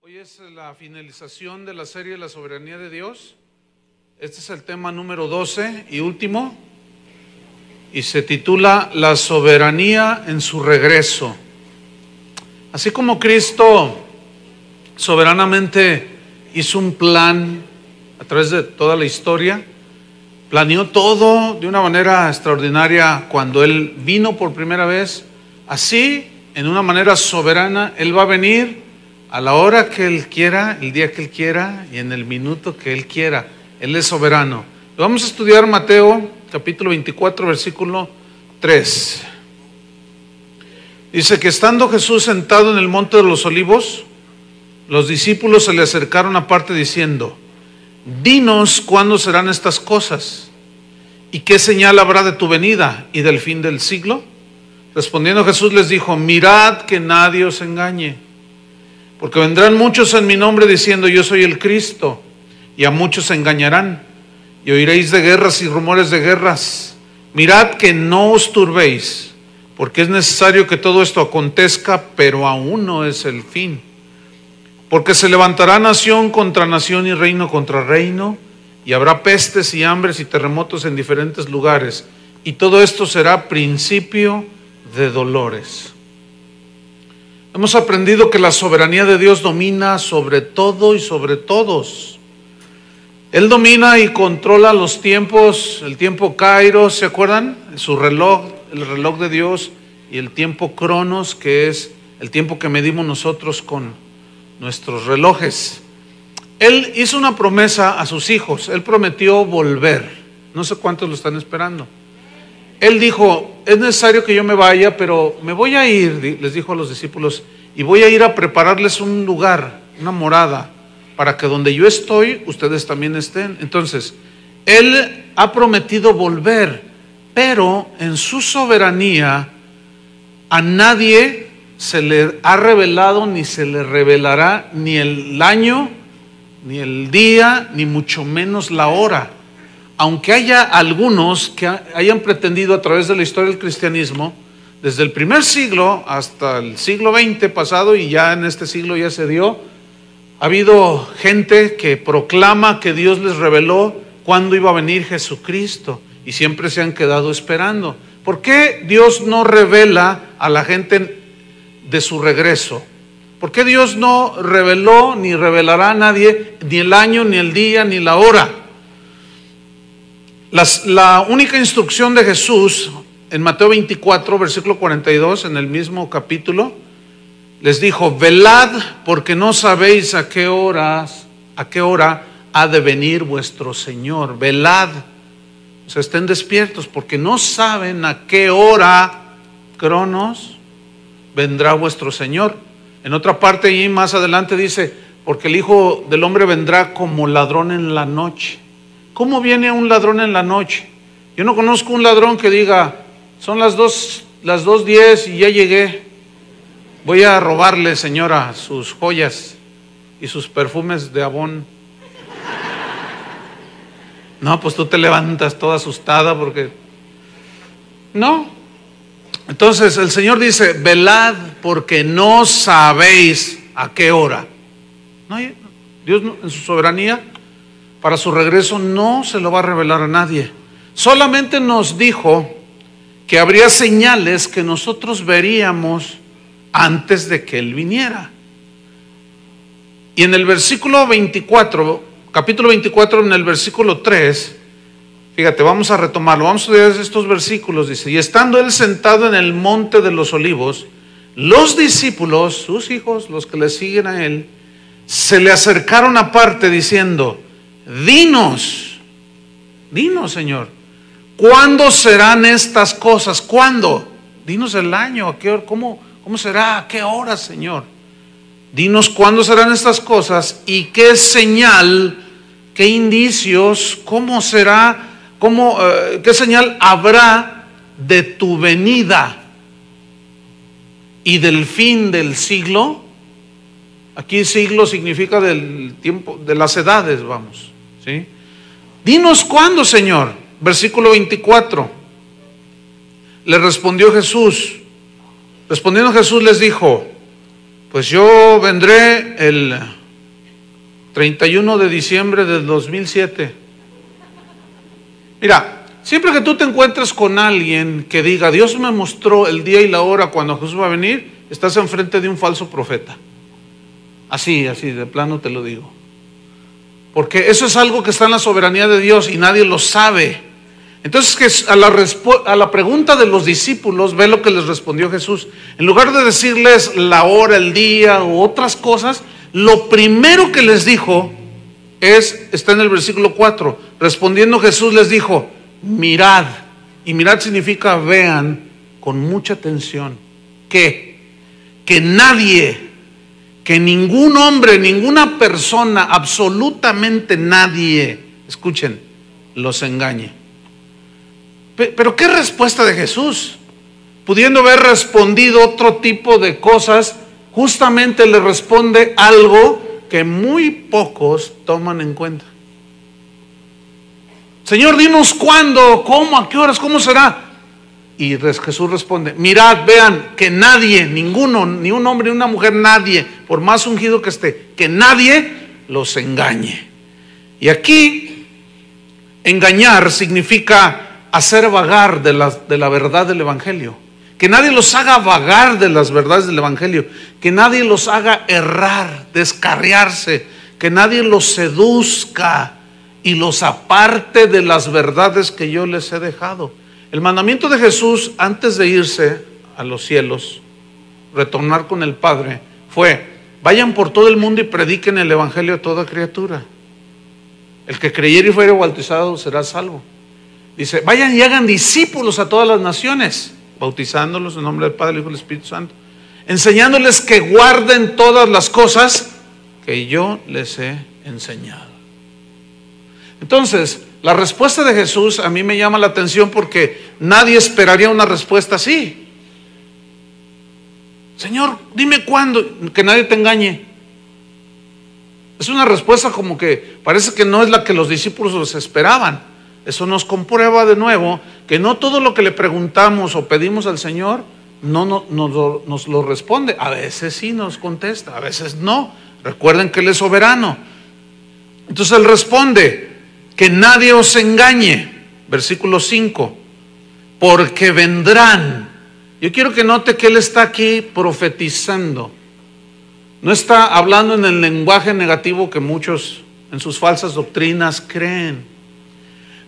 Hoy es la finalización de la serie La Soberanía de Dios. Este es el tema número 12 y último, y se titula La soberanía en su regreso. Así como Cristo soberanamente hizo un plan a través de toda la historia, planeó todo de una manera extraordinaria cuando Él vino por primera vez, así, en una manera soberana, Él va a venir a la hora que Él quiera, el día que Él quiera y en el minuto que Él quiera. Él es soberano. Vamos a estudiar Mateo capítulo 24, versículo 3. Dice que estando Jesús sentado en el monte de los olivos, los discípulos se le acercaron aparte diciendo: dinos cuándo serán estas cosas y qué señal habrá de tu venida y del fin del siglo. Respondiendo Jesús les dijo: mirad que nadie os engañe, porque vendrán muchos en mi nombre diciendo yo soy el Cristo, y a muchos se engañarán, y oiréis de guerras y rumores de guerras. Mirad que no os turbéis, porque es necesario que todo esto acontezca, pero aún no es el fin. Porque se levantará nación contra nación y reino contra reino, y habrá pestes y hambres y terremotos en diferentes lugares, y todo esto será principio de dolores. Hemos aprendido que la soberanía de Dios domina sobre todo y sobre todos. Él domina y controla los tiempos, el tiempo Kairos, ¿se acuerdan? Su reloj, el reloj de Dios, y el tiempo Cronos, que es el tiempo que medimos nosotros con nuestros relojes. Él hizo una promesa a sus hijos. Él prometió volver. No sé cuántos lo están esperando. Él dijo: es necesario que yo me vaya, pero me voy a ir, les dijo a los discípulos, y voy a ir a prepararles un lugar, una morada, para que donde yo estoy, ustedes también estén. Entonces, Él ha prometido volver, pero en su soberanía a nadie se le ha revelado, ni se le revelará ni el año, ni el día, ni mucho menos la hora. Aunque haya algunos que hayan pretendido a través de la historia del cristianismo, desde el primer siglo hasta el siglo XX pasado, y ya en este siglo ya se dio, ha habido gente que proclama que Dios les reveló cuándo iba a venir Jesucristo, y siempre se han quedado esperando. ¿Por qué Dios no revela a la gente de su regreso? ¿Por qué Dios no reveló ni revelará a nadie ni el año, ni el día, ni la hora? La única instrucción de Jesús en Mateo 24, versículo 42, en el mismo capítulo, les dijo: velad, porque no sabéis a qué hora ha de venir vuestro Señor. Velad, o sea, estén despiertos, porque no saben a qué hora, Cronos, vendrá vuestro Señor. En otra parte, y más adelante dice: porque el Hijo del Hombre vendrá como ladrón en la noche. ¿Cómo viene un ladrón en la noche? Yo no conozco un ladrón que diga: son las 2:10 y ya llegué, voy a robarle, señora, sus joyas y sus perfumes de Avon. No, pues tú te levantas toda asustada porque... no. Entonces el Señor dice: velad, porque no sabéis a qué hora. No, Dios en su soberanía, para su regreso, no se lo va a revelar a nadie. Solamente nos dijo que habría señales que nosotros veríamos antes de que Él viniera. Y en el versículo 24, capítulo 24, en el versículo 3, fíjate, vamos a retomarlo, vamos a leer estos versículos. Dice: y estando Él sentado en el monte de los olivos, los discípulos, sus hijos, los que le siguen a Él, se le acercaron aparte diciendo: dinos, Señor, ¿cuándo serán estas cosas? ¿Cuándo? Dinos el año, ¿a qué hora? ¿Cómo será? ¿A qué hora, Señor? Dinos cuándo serán estas cosas y qué señal, qué indicios, cómo será, qué señal habrá de tu venida y del fin del siglo. Aquí siglo significa del tiempo, de las edades, vamos, ¿sí? Dinos cuándo, Señor. Versículo 24. Le respondió Jesús. Respondiendo Jesús les dijo: pues yo vendré el 31 de diciembre del 2007. Mira, siempre que tú te encuentres con alguien que diga, Dios me mostró el día y la hora cuando Jesús va a venir, estás enfrente de un falso profeta. Así, de plano te lo digo. Porque eso es algo que está en la soberanía de Dios y nadie lo sabe. Entonces, que a la pregunta de los discípulos, ve lo que les respondió Jesús. En lugar de decirles la hora, el día u otras cosas, lo primero que les dijo está en el versículo 4. Respondiendo Jesús les dijo, mirad. Y mirad significa vean con mucha atención. Que nadie, que ningún hombre, ninguna persona, absolutamente nadie, escuchen, los engañe. Pero ¿qué respuesta de Jesús? Pudiendo haber respondido otro tipo de cosas, justamente le responde algo que muy pocos toman en cuenta. Señor, dinos cuándo, cómo, a qué horas, cómo será. Y Jesús responde, mirad, vean, que nadie, ninguno, ni un hombre ni una mujer, nadie, por más ungido que esté, que nadie los engañe. Y aquí, engañar significa hacer vagar de la verdad del Evangelio. Que nadie los haga vagar de las verdades del Evangelio. Que nadie los haga errar, descarriarse. Que nadie los seduzca y los aparte de las verdades que yo les he dejado. El mandamiento de Jesús antes de irse a los cielos, retornar con el Padre, fue: vayan por todo el mundo y prediquen el Evangelio a toda criatura. El que creyere y fuere bautizado será salvo. Dice, vayan y hagan discípulos a todas las naciones, bautizándolos en nombre del Padre, del Hijo y del Espíritu Santo, enseñándoles que guarden todas las cosas que yo les he enseñado. Entonces, la respuesta de Jesús a mí me llama la atención porque nadie esperaría una respuesta así. Señor, dime cuándo, que nadie te engañe. Es una respuesta como que parece que no es la que los discípulos esperaban. Eso nos comprueba de nuevo que no todo lo que le preguntamos o pedimos al Señor nos lo responde. A veces sí nos contesta, a veces no. Recuerden que Él es soberano. Entonces Él responde, que nadie os engañe. Versículo 5, porque vendrán. Yo quiero que note que Él está aquí profetizando. No está hablando en el lenguaje negativo que muchos en sus falsas doctrinas creen.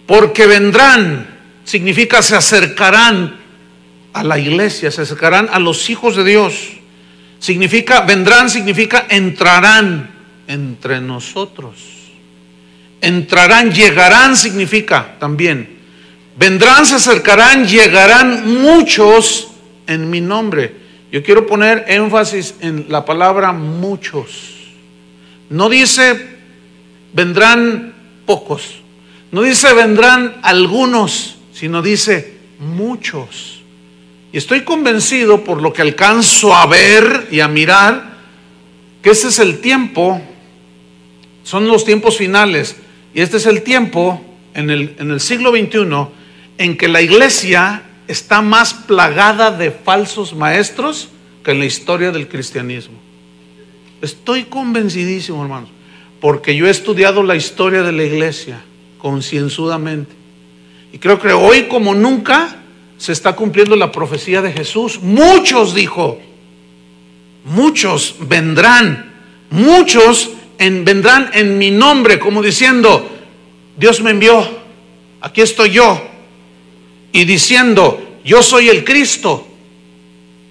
Porque vendrán, significa se acercarán a la iglesia, se acercarán a los hijos de Dios. Vendrán significa entrarán entre nosotros. Entrarán, llegarán significa también. Vendrán, se acercarán, llegarán muchos en mi nombre. Yo quiero poner énfasis en la palabra muchos. No dice vendrán pocos. No dice vendrán algunos, sino dice muchos. Y estoy convencido por lo que alcanzo a ver y a mirar, que este es el tiempo, son los tiempos finales. Y este es el tiempo en el siglo XXI en que la iglesia está más plagada de falsos maestros que en la historia del cristianismo. Estoy convencidísimo, hermanos, porque yo he estudiado la historia de la iglesia concienzudamente. Y creo que hoy como nunca se está cumpliendo la profecía de Jesús. Muchos, dijo, muchos vendrán, vendrán en mi nombre, como diciendo, Dios me envió, aquí estoy yo. Y diciendo, yo soy el Cristo.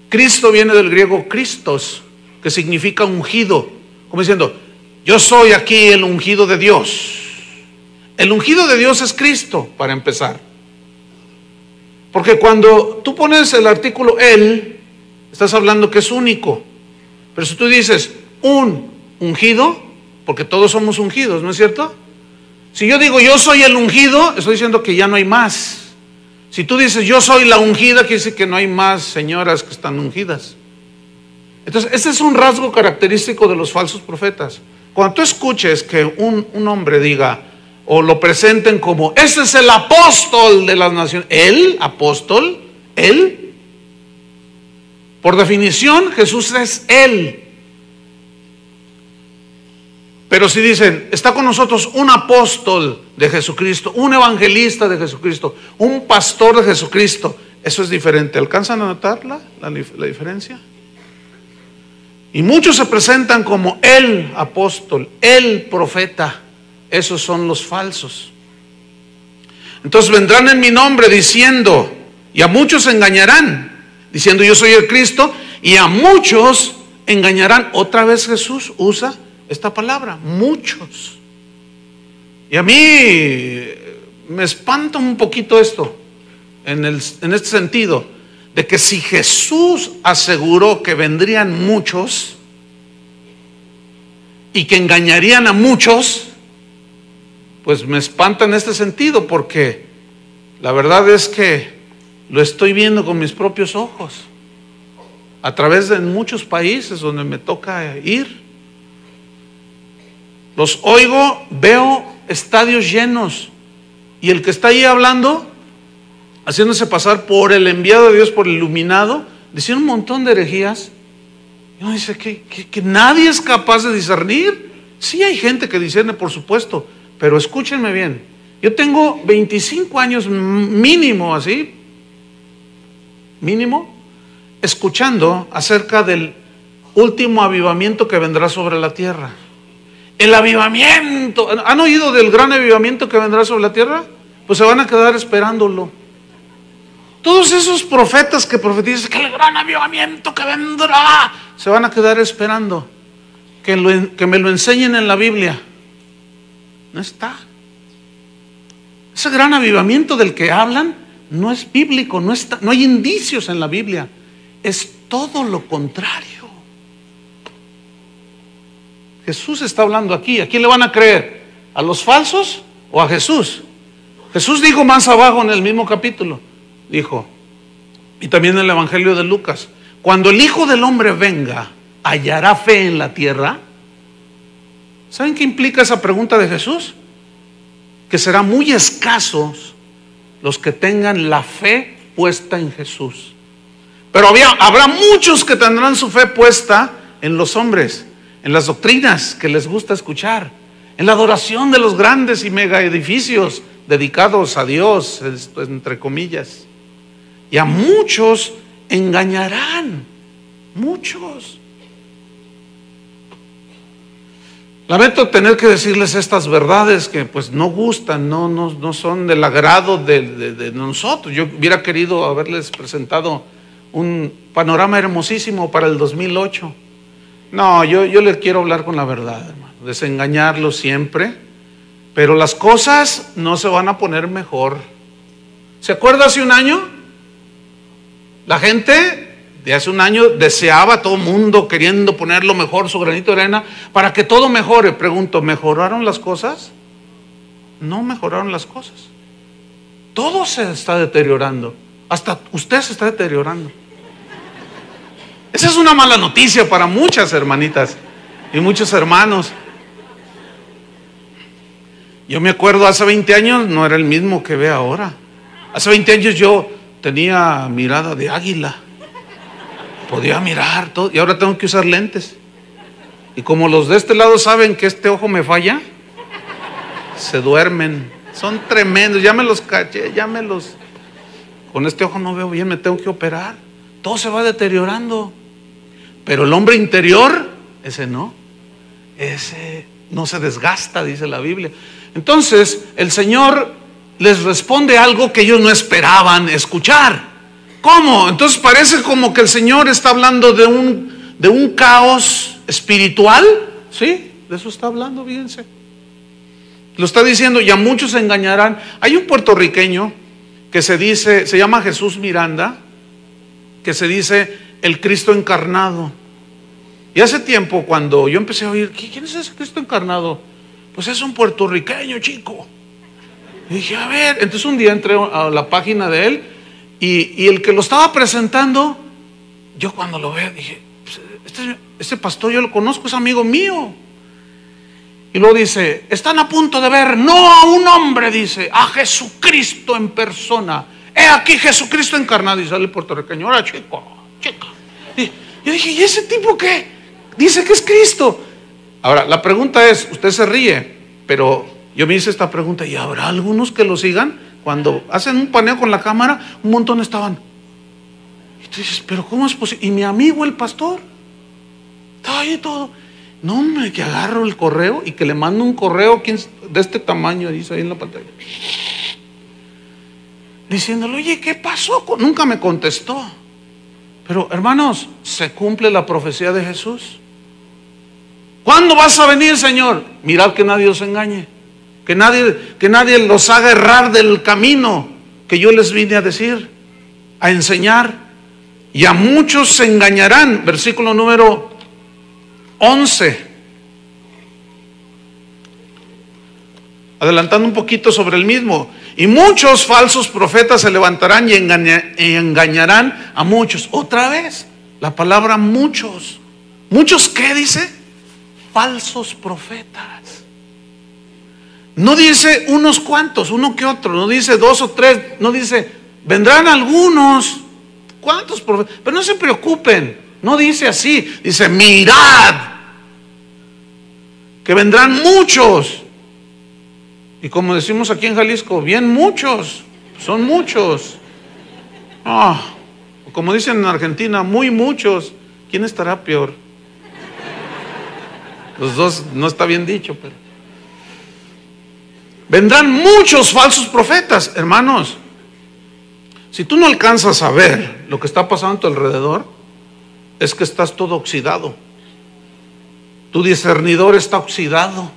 Cristo viene del griego Christos, que significa ungido, como diciendo, yo soy aquí el ungido de Dios. El ungido de Dios es Cristo, para empezar. Porque cuando tú pones el artículo Él, estás hablando que es único. Pero si tú dices un ungido, porque todos somos ungidos, ¿no es cierto? Si yo digo yo soy el ungido, estoy diciendo que ya no hay más. Si tú dices yo soy la ungida, quiere decir que no hay más señoras que están ungidas. Entonces, ese es un rasgo característico de los falsos profetas. Cuando tú escuches que un hombre diga, o lo presenten como, ese es el apóstol de las naciones. ¿El apóstol? ¿Él? Por definición, Jesús es Él. Pero si dicen, está con nosotros un apóstol de Jesucristo, un evangelista de Jesucristo, un pastor de Jesucristo, eso es diferente. ¿Alcanzan a notar la diferencia? Y muchos se presentan como el apóstol, el profeta. Esos son los falsos. Entonces vendrán en mi nombre diciendo, y a muchos engañarán, diciendo yo soy el Cristo, y a muchos engañarán. Otra vez Jesús usa esta palabra, muchos. Y a mí me espanta un poquito esto, en este sentido, de que si Jesús aseguró que vendrían muchos y que engañarían a muchos, pues me espanta en este sentido, porque la verdad es que lo estoy viendo con mis propios ojos, a través de muchos países donde me toca ir. Los oigo, veo estadios llenos, y el que está ahí hablando, haciéndose pasar por el enviado de Dios, por el iluminado, diciendo un montón de herejías. Y uno dice que nadie es capaz de discernir. Sí hay gente que discierne, por supuesto, pero escúchenme bien. Yo tengo 25 años mínimo, así, mínimo, escuchando acerca del último avivamiento que vendrá sobre la tierra. El avivamiento. ¿Han oído del gran avivamiento que vendrá sobre la tierra? Pues se van a quedar esperándolo. Todos esos profetas que profetizan que el gran avivamiento que vendrá, se van a quedar esperando que me lo enseñen en la Biblia. No está. Ese gran avivamiento del que hablan no es bíblico, no está, no hay indicios en la Biblia. Es todo lo contrario. Jesús está hablando aquí. ¿A quién le van a creer? ¿A los falsos o a Jesús? Jesús dijo más abajo en el mismo capítulo, dijo, y también en el Evangelio de Lucas, cuando el Hijo del Hombre venga, ¿hallará fe en la tierra? ¿Saben qué implica esa pregunta de Jesús? Que serán muy escasos los que tengan la fe puesta en Jesús. Pero habrá muchos que tendrán su fe puesta en los hombres, en las doctrinas que les gusta escuchar, en la adoración de los grandes y mega edificios dedicados a Dios, entre comillas. Y a muchos engañarán, muchos. Lamento tener que decirles estas verdades que pues no gustan, no son del agrado de nosotros. Yo hubiera querido haberles presentado un panorama hermosísimo para el 2008. No, yo les quiero hablar con la verdad, hermano, desengañarlos siempre, pero las cosas no se van a poner mejor. ¿Se acuerda hace un año? La gente de hace un año deseaba, todo el mundo queriendo poner lo mejor, su granito de arena, para que todo mejore. Pregunto, ¿mejoraron las cosas? No mejoraron las cosas. Todo se está deteriorando. Hasta usted se está deteriorando. Esa es una mala noticia para muchas hermanitas y muchos hermanos. Yo me acuerdo hace 20 años no era el mismo que ve ahora. Hace 20 años yo tenía mirada de águila. Podía mirar todo y ahora tengo que usar lentes. Y como los de este lado saben que este ojo me falla, se duermen. Son tremendos, ya me los caché, con este ojo no veo bien, me tengo que operar. Todo se va deteriorando. Pero el hombre interior, ese no se desgasta, dice la Biblia. Entonces el Señor les responde algo que ellos no esperaban escuchar. ¿Cómo? Entonces parece como que el Señor está hablando de un caos espiritual. Sí, de eso está hablando, fíjense. Lo está diciendo, y a muchos se engañarán. Hay un puertorriqueño que se llama Jesús Miranda, que se dice el Cristo encarnado. Y hace tiempo cuando yo empecé a oír, ¿quién es ese Cristo encarnado? Pues es un puertorriqueño, chico. Y dije, a ver, entonces un día entré a la página de él y el que lo estaba presentando, yo cuando lo veo dije, este pastor yo lo conozco, es amigo mío. Y luego dice, están a punto de ver, no a un hombre, dice, a Jesucristo en persona. He aquí Jesucristo encarnado. Y sale el puertorriqueño, ahora chica. Y yo dije, ¿y ese tipo qué? Dice que es Cristo. Ahora, la pregunta es, usted se ríe, pero yo me hice esta pregunta, ¿y habrá algunos que lo sigan? Cuando hacen un paneo con la cámara, un montón estaban. Y tú dices, ¿pero cómo es posible? Y mi amigo el pastor estaba ahí todo. No, hombre, que agarro el correo y que le mando un correo de este tamaño, dice ahí en la pantalla, diciéndole, oye, ¿qué pasó? Nunca me contestó. Pero hermanos, se cumple la profecía de Jesús. ¿Cuándo vas a venir, Señor? Mirad que nadie os engañe, que nadie los haga errar del camino que yo les vine a decir, a enseñar. Y a muchos se engañarán. Versículo número 11. Adelantando un poquito sobre el mismo. Y muchos falsos profetas se levantarán y engañarán a muchos. Otra vez, la palabra muchos. ¿Muchos qué dice? Falsos profetas. No dice unos cuantos, uno que otro. No dice 2 o 3. No dice, vendrán algunos. ¿Cuántos profetas? Pero no se preocupen. No dice así. Dice, mirad, que vendrán muchos. Y como decimos aquí en Jalisco, bien muchos, son muchos. Como dicen en Argentina, muy muchos. ¿Quién estará peor? Los dos no está bien dicho, pero vendrán muchos falsos profetas, hermanos. Si tú no alcanzas a ver lo que está pasando a tu alrededor, es que estás todo oxidado. Tu discernidor está oxidado.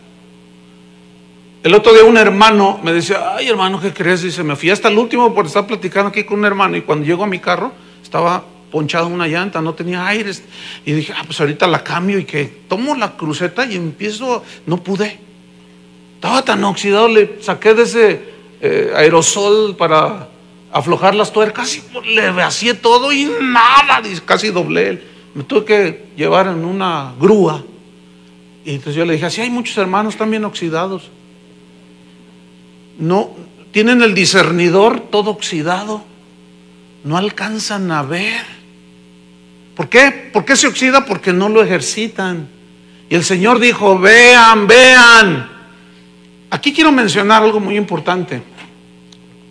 El otro día un hermano me decía, ay hermano, ¿qué crees? Dice, me fui hasta el último por estar platicando aquí con un hermano, y cuando llego a mi carro estaba ponchado una llanta, no tenía aires, y dije, pues ahorita la cambio, y que tomo la cruceta y empiezo, no pude, estaba tan oxidado, le saqué de ese aerosol para aflojar las tuercas y le vacié todo y nada, casi doblé, me tuve que llevar en una grúa. Y entonces yo le dije, así hay muchos hermanos también oxidados. No, tienen el discernidor todo oxidado, no alcanzan a ver. ¿Por qué? ¿Por qué se oxida? Porque no lo ejercitan. Y el Señor dijo, vean, vean. Aquí quiero mencionar algo muy importante.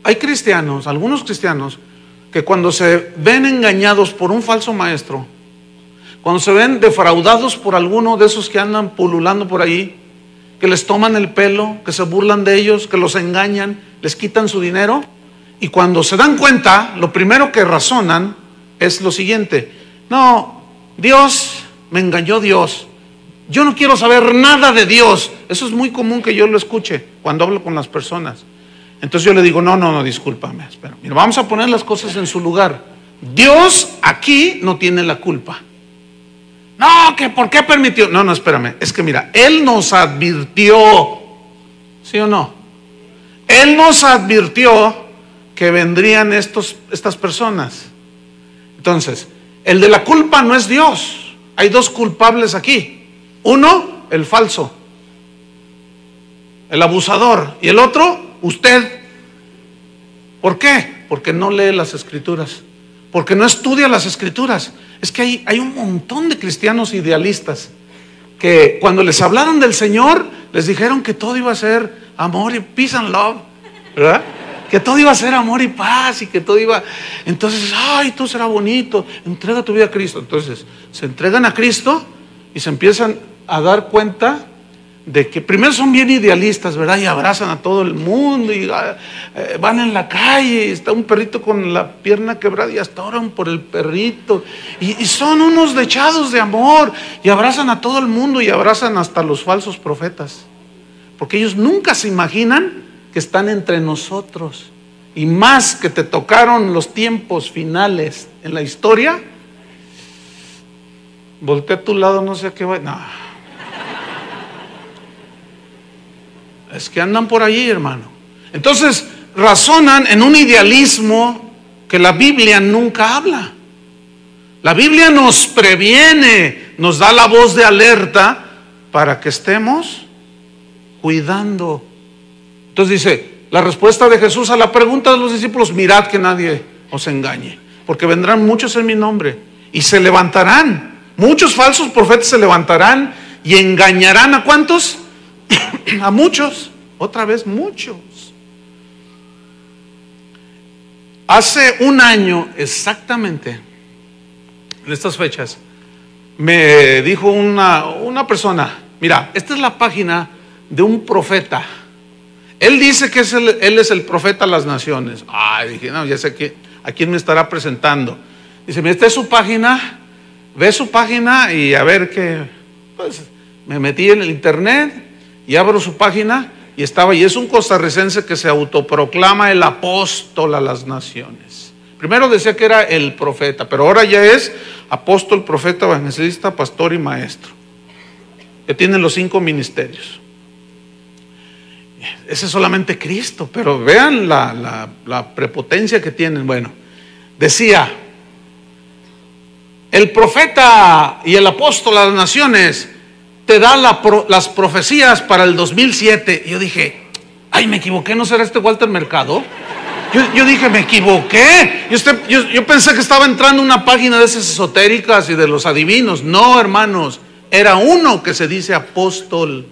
Hay cristianos, algunos cristianos, que cuando se ven engañados por un falso maestro, cuando se ven defraudados por alguno de esos que andan pululando por ahí, que les toman el pelo, que se burlan de ellos, que los engañan, les quitan su dinero, y cuando se dan cuenta, lo primero que razonan es lo siguiente: no, Dios, me engañó Dios, yo no quiero saber nada de Dios. Eso es muy común que yo lo escuche cuando hablo con las personas. Entonces yo le digo, no, discúlpame, espera, mira, vamos a poner las cosas en su lugar. Dios aquí no tiene la culpa. No, que ¿por qué permitió? No, espérame, es que mira, Él nos advirtió, ¿sí o no? Él nos advirtió que vendrían estas personas. Entonces, el de la culpa no es Dios. Hay dos culpables aquí. Uno, el falso, el abusador, y el otro, usted. ¿Por qué? Porque no lee las Escrituras, porque no estudia las Escrituras. Es que hay un montón de cristianos idealistas que cuando les hablaron del Señor, les dijeron que todo iba a ser amor y peace and love, ¿verdad? Que todo iba a ser amor y paz, y que todo iba... Entonces, ay, todo será bonito, entrega tu vida a Cristo. Entonces, se entregan a Cristo y se empiezan a dar cuenta de que primero son bien idealistas, ¿verdad? Y abrazan a todo el mundo, y van en la calle, y está un perrito con la pierna quebrada y hasta oran por el perrito, y son unos dechados de amor, y abrazan a todo el mundo, y abrazan hasta los falsos profetas, porque ellos nunca se imaginan que están entre nosotros, y más que te tocaron los tiempos finales en la historia. Voltea a tu lado, no sé a qué va. No. Es que andan por allí, hermano. Entonces razonan en un idealismo que la Biblia nunca habla. La Biblia nos previene, nos da la voz de alerta para que estemos cuidando. Entonces dice, la respuesta de Jesús a la pregunta de los discípulos: mirad que nadie os engañe, porque vendrán muchos en mi nombre y se levantarán, muchos falsos profetas se levantarán y engañarán ¿a cuántos? A muchos, otra vez muchos. Hace un año exactamente, en estas fechas, me dijo una persona: mira, esta es la página de un profeta. Él dice que él es el profeta a las naciones. Dije, no, ya sé a quién me estará presentando. Dice, mira, esta es su página, ve su página y a ver qué. Pues me metí en el internet y abro su página y es un costarricense que se autoproclama el apóstol a las naciones. Primero decía que era el profeta, pero ahora ya es apóstol, profeta, evangelista, pastor y maestro, que tiene los 5 ministerios. Ese es solamente Cristo, pero vean la prepotencia que tienen. Bueno, decía, el profeta y el apóstol a las naciones te da las profecías para el 2007. Y yo dije, me equivoqué, ¿no será este Walter Mercado? Yo dije, me equivoqué. Yo pensé que estaba entrando a una página de esas esotéricas y de los adivinos. No, hermanos, era uno que se dice apóstol.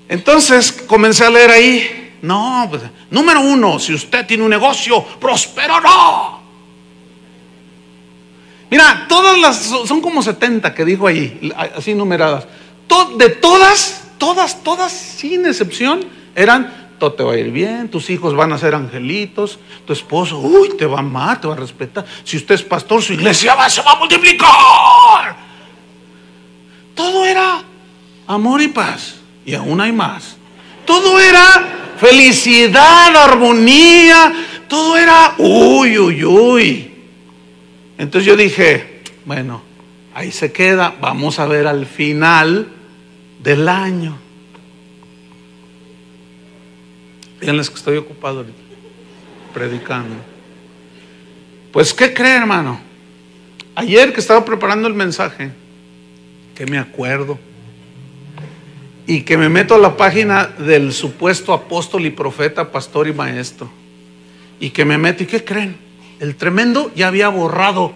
Entonces comencé a leer ahí. No, pues, número 1, si usted tiene un negocio, prosperará. Mira, son como 70 que dijo ahí, así numeradas. De todas, sin excepción, eran: todo te va a ir bien, tus hijos van a ser angelitos, tu esposo, te va a amar, te va a respetar. Si usted es pastor, su iglesia se va a multiplicar. Todo era amor y paz, y aún hay más. Todo era felicidad, armonía, todo era Entonces yo dije, bueno, ahí se queda, vamos a ver al final del año. Fíjenles que estoy ocupado ahorita, predicando. Pues, ¿qué cree, hermano? Ayer que estaba preparando el mensaje, que me acuerdo, y que me meto a la página del supuesto apóstol y profeta, pastor y maestro, y que me meto, ¿y qué creen? El tremendo ya había borrado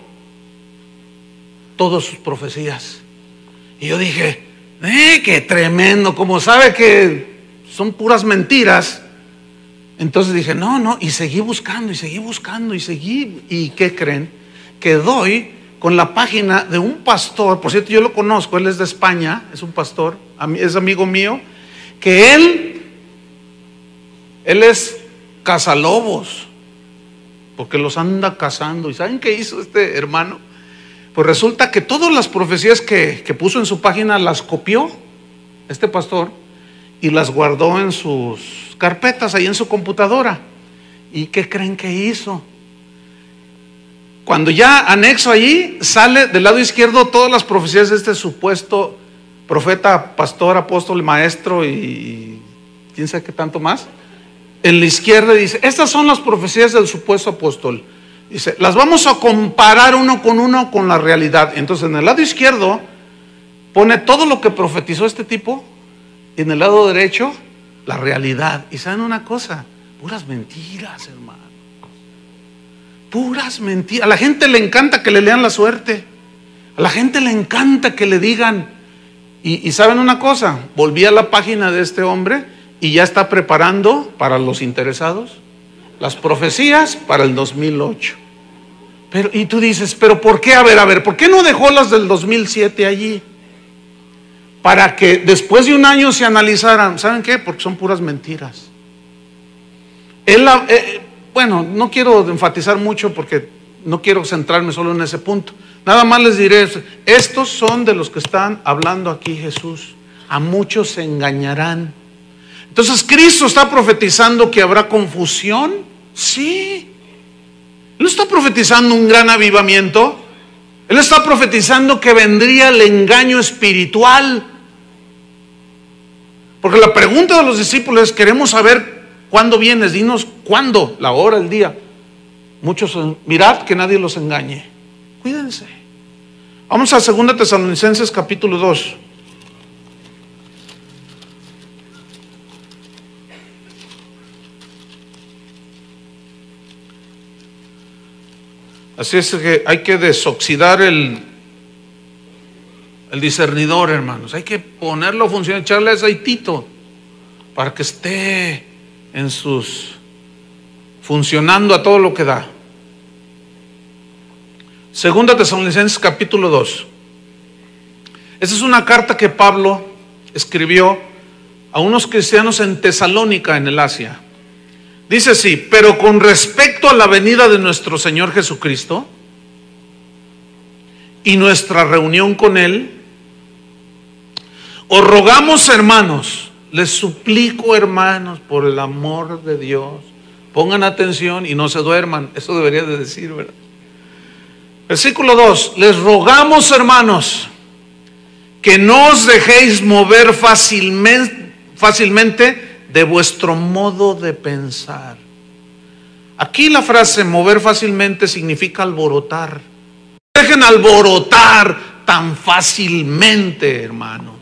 todas sus profecías. Y yo dije, qué tremendo, como sabe que son puras mentiras. Entonces dije, no, y seguí buscando, ¿y qué creen? Que doy con la página de un pastor, por cierto, yo lo conozco, él es de España, es un pastor, es amigo mío, que él es cazalobos, porque los anda cazando. ¿Y saben qué hizo este hermano? Pues resulta que todas las profecías que puso en su página las copió este pastor y las guardó en sus carpetas ahí en su computadora. ¿Y qué creen que hizo? Cuando ya anexo allí, sale del lado izquierdo todas las profecías de este supuesto profeta, pastor, apóstol, maestro y quién sabe qué tanto más. En la izquierda dice, estas son las profecías del supuesto apóstol. Dice, las vamos a comparar uno con la realidad. Entonces en el lado izquierdo pone todo lo que profetizó este tipo y en el lado derecho la realidad. Y saben una cosa, puras mentiras, hermano. Puras mentiras. A la gente le encanta que le lean la suerte. A la gente le encanta que le digan. Y saben una cosa, volví a la página de este hombre y ya está preparando para los interesados las profecías para el 2008. Y tú dices, ¿pero por qué? A ver, ¿por qué no dejó las del 2007 allí? Para que después de un año se analizaran. ¿Saben qué? Porque son puras mentiras. Bueno, no quiero enfatizar mucho porque no quiero centrarme solo en ese punto. Nada más les diré, estos son de los que están hablando aquí Jesús. A muchos se engañarán. Entonces, ¿Cristo está profetizando que habrá confusión? Sí. Él está profetizando un gran avivamiento. Él está profetizando que vendría el engaño espiritual. Porque la pregunta de los discípulos es, queremos saber cuándo vienes, dinos cuándo, la hora, el día. Muchos, mirad que nadie los engañe. Cuídense. Vamos a 2 Tesalonicenses capítulo 2. Así es que hay que desoxidar el discernidor, hermanos. Hay que ponerlo a funcionar, echarle aceitito para que esté en funcionando a todo lo que da. Segunda Tesalonicenses capítulo 2. Esta es una carta que Pablo escribió a unos cristianos en Tesalónica, en el Asia. Dice así: pero con respecto a la venida de nuestro Señor Jesucristo y nuestra reunión con Él, os rogamos, hermanos, les suplico, hermanos, por el amor de Dios, pongan atención y no se duerman. Eso debería de decir, ¿verdad? Versículo 2: les rogamos, hermanos, que no os dejéis mover fácilmente de vuestro modo de pensar. Aquí la frase mover fácilmente significa alborotar. No dejen alborotar tan fácilmente, hermanos.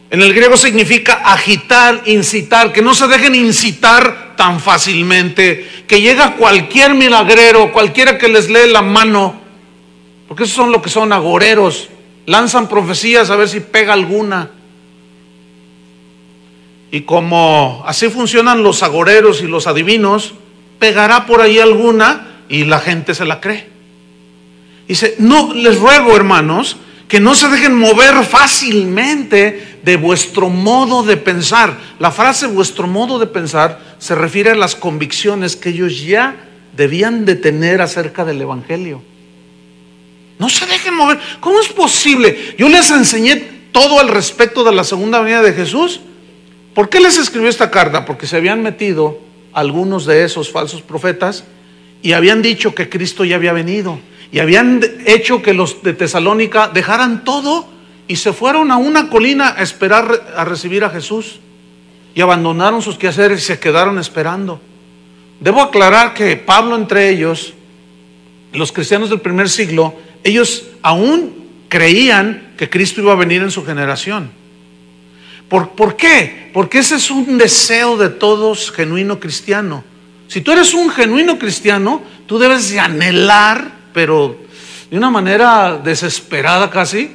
En el griego significa agitar, incitar, que no se dejen incitar tan fácilmente, que llega cualquier milagrero, cualquiera que les lee la mano, porque esos son lo que son agoreros, lanzan profecías a ver si pega alguna. Y como así funcionan los agoreros y los adivinos, pegará por ahí alguna y la gente se la cree. Dice: no, les ruego, hermanos, que no se dejen mover fácilmente de vuestro modo de pensar. La frase vuestro modo de pensar se refiere a las convicciones que ellos ya debían de tener acerca del evangelio. No se dejen mover. ¿Cómo es posible? Yo les enseñé todo al respecto de la segunda venida de Jesús. ¿Por qué les escribió esta carta? Porque se habían metido algunos de esos falsos profetas y habían dicho que Cristo ya había venido, y habían hecho que los de Tesalónica dejaran todo y se fueron a una colina a esperar a recibir a Jesús, y abandonaron sus quehaceres y se quedaron esperando. Debo aclarar que Pablo, entre ellos, los cristianos del primer siglo, ellos aún creían que Cristo iba a venir en su generación. ¿Por qué? Porque ese es un deseo de todos genuino cristiano. Si tú eres un genuino cristiano, tú debes de anhelar, pero de una manera desesperada casi,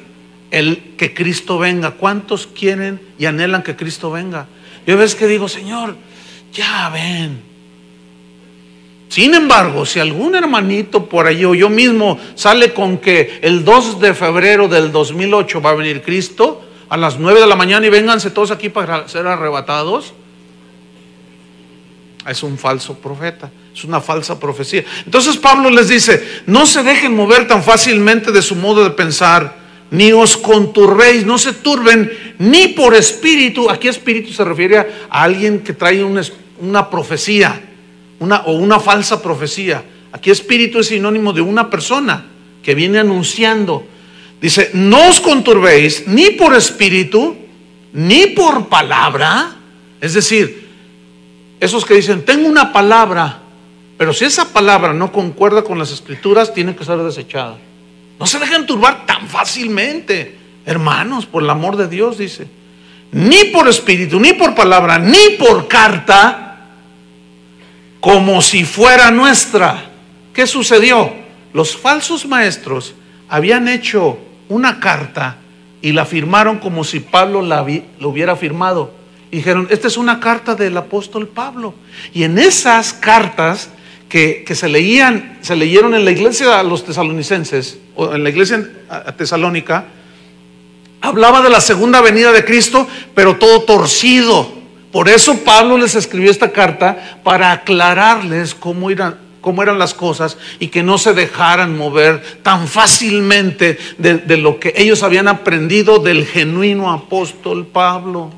el que Cristo venga. ¿Cuántos quieren y anhelan que Cristo venga? Yo a veces que digo: Señor, ya ven. Sin embargo, si algún hermanito por allí o yo mismo sale con que el 2 de febrero del 2008 va a venir Cristo a las 9 de la mañana y vénganse todos aquí para ser arrebatados, es un falso profeta, es una falsa profecía. Entonces Pablo les dice: no se dejen mover tan fácilmente de su modo de pensar, ni os conturbéis, no se turben, ni por espíritu. Aquí espíritu se refiere a alguien que trae una profecía, o una falsa profecía. Aquí espíritu es sinónimo de una persona que viene anunciando. Dice: no os conturbéis ni por espíritu, ni por palabra. Es decir, esos que dicen: tengo una palabra, pero si esa palabra no concuerda con las escrituras, tiene que ser desechada. No se dejen turbar tan fácilmente, hermanos, por el amor de Dios, dice. Ni por espíritu, ni por palabra, ni por carta, como si fuera nuestra. ¿Qué sucedió? Los falsos maestros habían hecho una carta y la firmaron como si Pablo lo hubiera firmado. Y dijeron: esta es una carta del apóstol Pablo. Y en esas cartas que se leyeron en la iglesia a los tesalonicenses, o en la iglesia a Tesalónica, hablaba de la segunda venida de Cristo, pero todo torcido. Por eso Pablo les escribió esta carta, para aclararles cómo eran las cosas y que no se dejaran mover tan fácilmente de lo que ellos habían aprendido del genuino apóstol Pablo.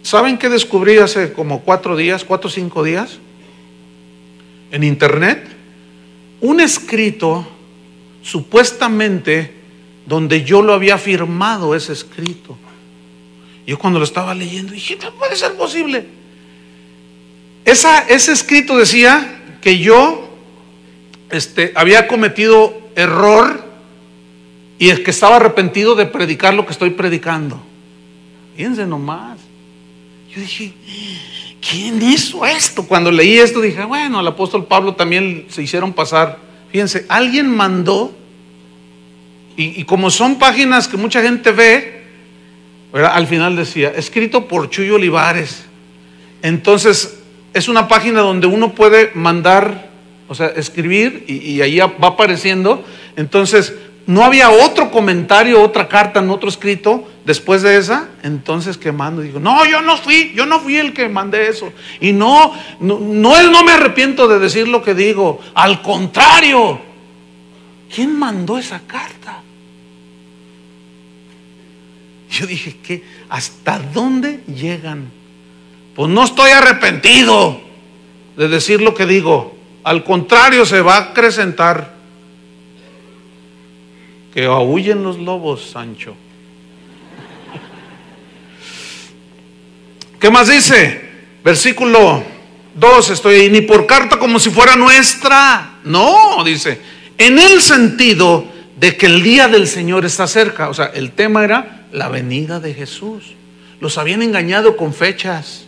¿Saben qué descubrí hace como 4 o 5 días? En internet, un escrito supuestamente donde yo lo había firmado, ese escrito. Yo cuando lo estaba leyendo dije: no puede ser posible. Ese escrito decía que yo había cometido error y es que estaba arrepentido de predicar lo que estoy predicando. Fíjense nomás. Yo dije: ¿quién hizo esto? Cuando leí esto dije: bueno, al apóstol Pablo también se hicieron pasar. Fíjense, alguien mandó Y como son páginas que mucha gente ve, ¿verdad? Al final decía, escrito por Chuy Olivares. Entonces, es una página donde uno puede mandar, o sea, escribir y ahí va apareciendo. Entonces, no había otro comentario, otra carta, no otro escrito después de esa. Entonces, que mando, digo, no, yo no fui el que mandé eso. Y no me arrepiento de decir lo que digo. Al contrario, ¿quién mandó esa carta? Yo dije, ¿qué? ¿Hasta dónde llegan? Pues no estoy arrepentido de decir lo que digo. Al contrario, se va a acrecentar. Que aúllen los lobos, Sancho. ¿Qué más dice? Versículo 2, estoy ahí, ni por carta como si fuera nuestra. No, dice, en el sentido de que el día del Señor está cerca. O sea, el tema era la venida de Jesús. Los habían engañado con fechas.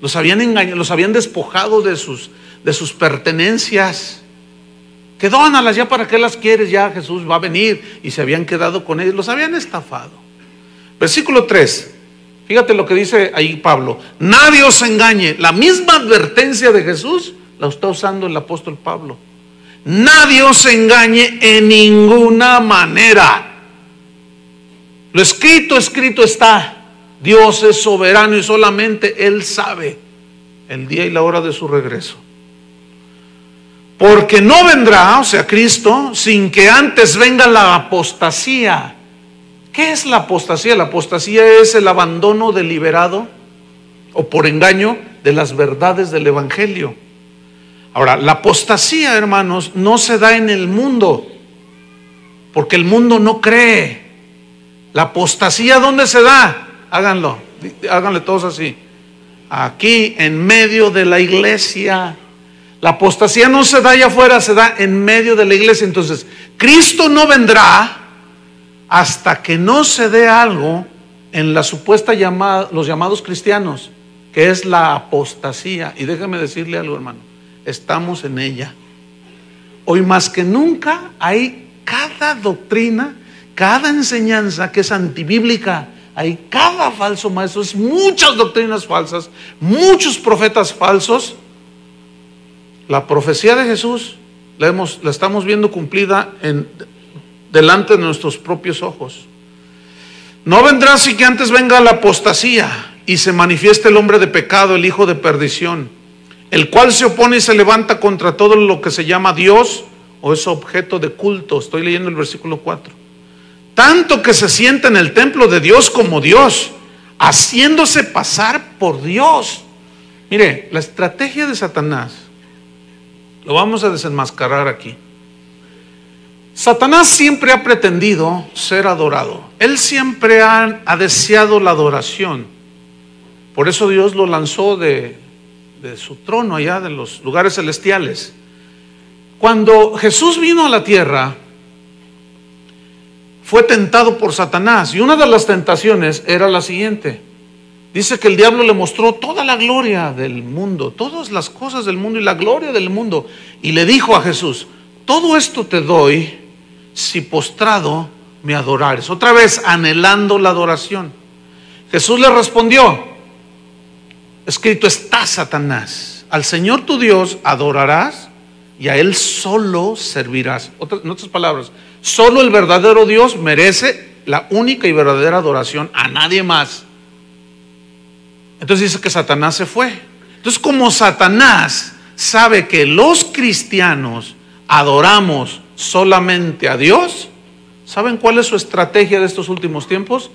Los habían engañado, los habían despojado de sus pertenencias. Que dónalas, ya para qué las quieres, ya Jesús va a venir. Y se habían quedado con ellos, los habían estafado. Versículo 3, fíjate lo que dice ahí Pablo. Nadie os engañe. La misma advertencia de Jesús la está usando el apóstol Pablo. Nadie os engañe en ninguna manera. Lo escrito está. Dios es soberano y solamente Él sabe el día y la hora de su regreso. Porque no vendrá, o sea, Cristo, sin que antes venga la apostasía. ¿Qué es la apostasía? La apostasía es el abandono deliberado o por engaño de las verdades del Evangelio. Ahora, la apostasía, hermanos, no se da en el mundo, porque el mundo no cree. La apostasía, ¿dónde se da? Háganle todos así. Aquí, en medio de la iglesia. La apostasía no se da allá afuera, se da en medio de la iglesia. Entonces, Cristo no vendrá hasta que no se dé algo en la supuesta llamada, los llamados cristianos, que es la apostasía. Y déjeme decirle algo, hermano, estamos en ella. Hoy más que nunca hay cada doctrina, cada enseñanza que es antibíblica. Hay cada falso maestro, es muchas doctrinas falsas, muchos profetas falsos. La profecía de Jesús la estamos viendo cumplida delante de nuestros propios ojos. No vendrá sin que antes venga la apostasía y se manifieste el hombre de pecado, el hijo de perdición, el cual se opone y se levanta contra todo lo que se llama Dios o es objeto de culto. Estoy leyendo el versículo 4. Tanto que se sienta en el templo de Dios como Dios, haciéndose pasar por Dios. Mire, la estrategia de Satanás, lo vamos a desenmascarar aquí. Satanás siempre ha pretendido ser adorado. Él siempre ha deseado la adoración. Por eso Dios lo lanzó de su trono allá de los lugares celestiales. Cuando Jesús vino a la tierra, fue tentado por Satanás. Y una de las tentaciones era la siguiente. Dice que el diablo le mostró toda la gloria del mundo, todas las cosas del mundo y la gloria del mundo. Y le dijo a Jesús, todo esto te doy si postrado me adorares. Otra vez anhelando la adoración. Jesús le respondió, escrito está, Satanás, al Señor tu Dios adorarás y a Él solo servirás. En otras palabras, solo el verdadero Dios merece la única y verdadera adoración, a nadie más. Entonces dice que Satanás se fue. Entonces, como Satanás sabe que los cristianos adoramos solamente a Dios, ¿saben cuál es su estrategia de estos últimos tiempos?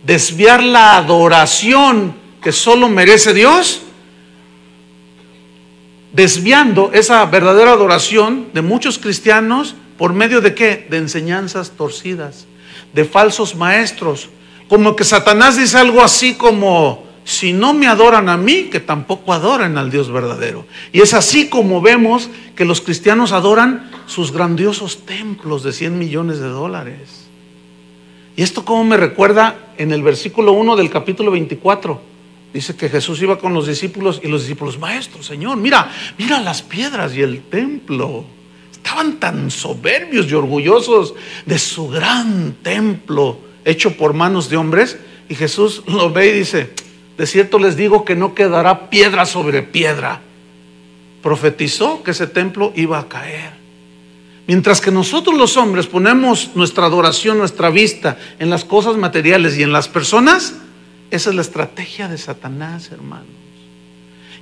Desviar la adoración que solo merece Dios, desviando esa verdadera adoración de muchos cristianos por medio de ¿qué? De enseñanzas torcidas, de falsos maestros. Como que Satanás dice algo así como, si no me adoran a mí, que tampoco adoren al Dios verdadero. Y es así como vemos que los cristianos adoran sus grandiosos templos de 100 millones de dólares. Y esto como me recuerda en el versículo 1 del capítulo 24. Dice que Jesús iba con los discípulos y los discípulos, maestro, Señor, mira las piedras y el templo. estaban tan soberbios y orgullosos de su gran templo hecho por manos de hombres. Y Jesús lo ve y dice: de cierto les digo que no quedará piedra sobre piedra. Profetizó que ese templo iba a caer. Mientras que nosotros los hombres ponemos nuestra adoración, nuestra vista en las cosas materiales y en las personas, esa es la estrategia de Satanás, hermanos.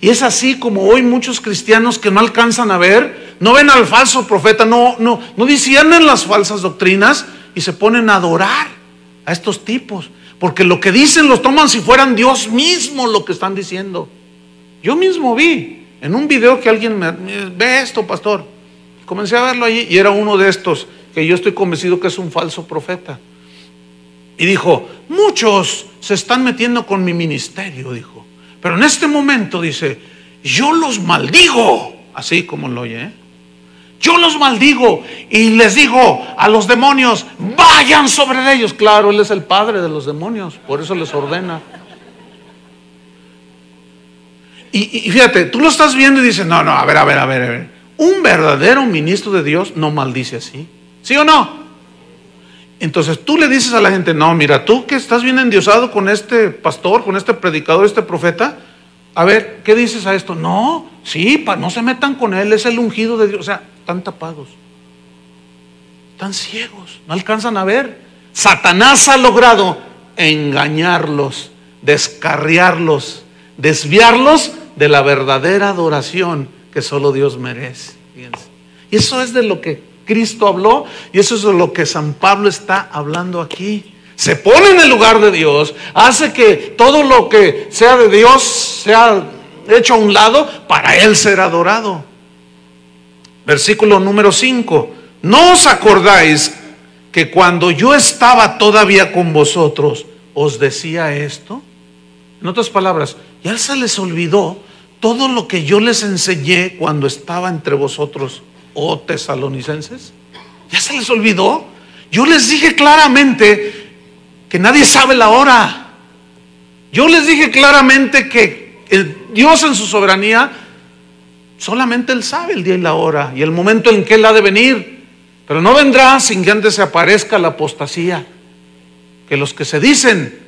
Y es así como hoy muchos cristianos que no alcanzan a ver, no ven al falso profeta, no disciernen las falsas doctrinas y se ponen a adorar a estos tipos, porque lo que dicen los toman si fueran Dios mismo lo que están diciendo. Yo mismo vi en un video que alguien me ve esto, pastor. Comencé a verlo allí y era uno de estos que yo estoy convencido que es un falso profeta. Y dijo: muchos se están metiendo con mi ministerio, dijo, pero en este momento, dice, yo los maldigo, así como lo oye, yo los maldigo y les digo a los demonios: vayan sobre ellos. Claro, él es el padre de los demonios, por eso les ordena. Y fíjate, tú lo estás viendo y dices: no, a ver. Un verdadero ministro de Dios no maldice así, ¿sí o no? Entonces tú le dices a la gente: no, mira, tú que estás bien endiosado con este pastor, con este predicador, este profeta, a ver, ¿qué dices a esto? No, sí, no se metan con él, es el ungido de Dios. O sea, están tapados, están ciegos, no alcanzan a ver. Satanás ha logrado engañarlos, descarriarlos, desviarlos de la verdadera adoración que solo Dios merece. Fíjense. Y eso es de lo que Cristo habló, y eso es de lo que San Pablo está hablando aquí. Se pone en el lugar de Dios, hace que todo lo que sea de Dios sea hecho a un lado para Él ser adorado. Versículo número 5: ¿no os acordáis que cuando yo estaba todavía con vosotros os decía esto? En otras palabras, ya se les olvidó todo lo que yo les enseñé cuando estaba entre vosotros, oh tesalonicenses. ¿Ya se les olvidó? Yo les dije claramente que nadie sabe la hora. Yo les dije claramente que Dios en su soberanía, solamente Él sabe el día y la hora y el momento en que Él ha de venir. Pero no vendrá sin que antes se aparezca la apostasía, que los que se dicen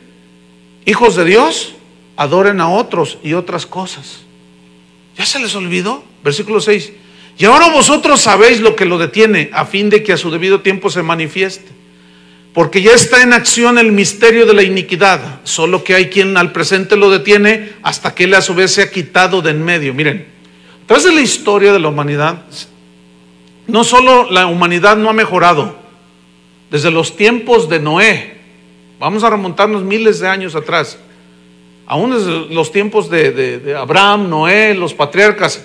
hijos de Dios adoren a otros y otras cosas. ¿Ya se les olvidó? Versículo 6: y ahora vosotros sabéis lo que lo detiene, a fin de que a su debido tiempo se manifieste. Porque ya está en acción el misterio de la iniquidad, solo que hay quien al presente lo detiene hasta que él a su vez se ha quitado de en medio. Miren, a través de la historia de la humanidad, no solo la humanidad no ha mejorado, desde los tiempos de Noé, vamos a remontarnos miles de años atrás, aún desde los tiempos de Abraham, Noé, los patriarcas,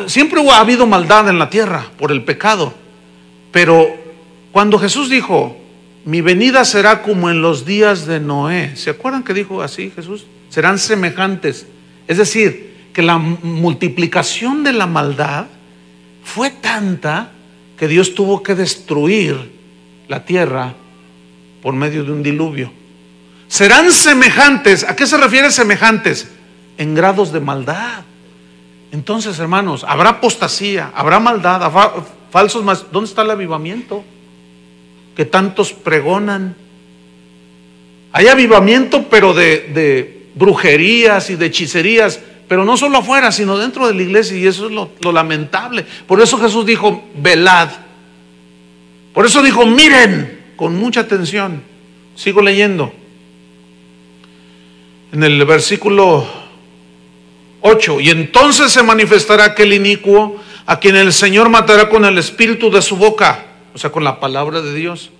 siempre ha habido maldad en la tierra por el pecado. Pero cuando Jesús dijo: mi venida será como en los días de Noé, ¿se acuerdan que dijo así Jesús? Serán semejantes. Es decir, que la multiplicación de la maldad fue tanta que Dios tuvo que destruir la tierra por medio de un diluvio. Serán semejantes. ¿A qué se refiere semejantes? En grados de maldad. Entonces, hermanos, habrá apostasía, habrá maldad, habrá falsos más. ¿Dónde está el avivamiento que tantos pregonan? Hay avivamiento, pero de brujerías y de hechicerías, pero no solo afuera, sino dentro de la iglesia, y eso es lo lamentable. Por eso Jesús dijo: velad. Por eso dijo: miren con mucha atención. Sigo leyendo. En el versículo 8: y entonces se manifestará aquel inicuo a quien el Señor matará con el espíritu de su boca, o sea, con la palabra de Dios,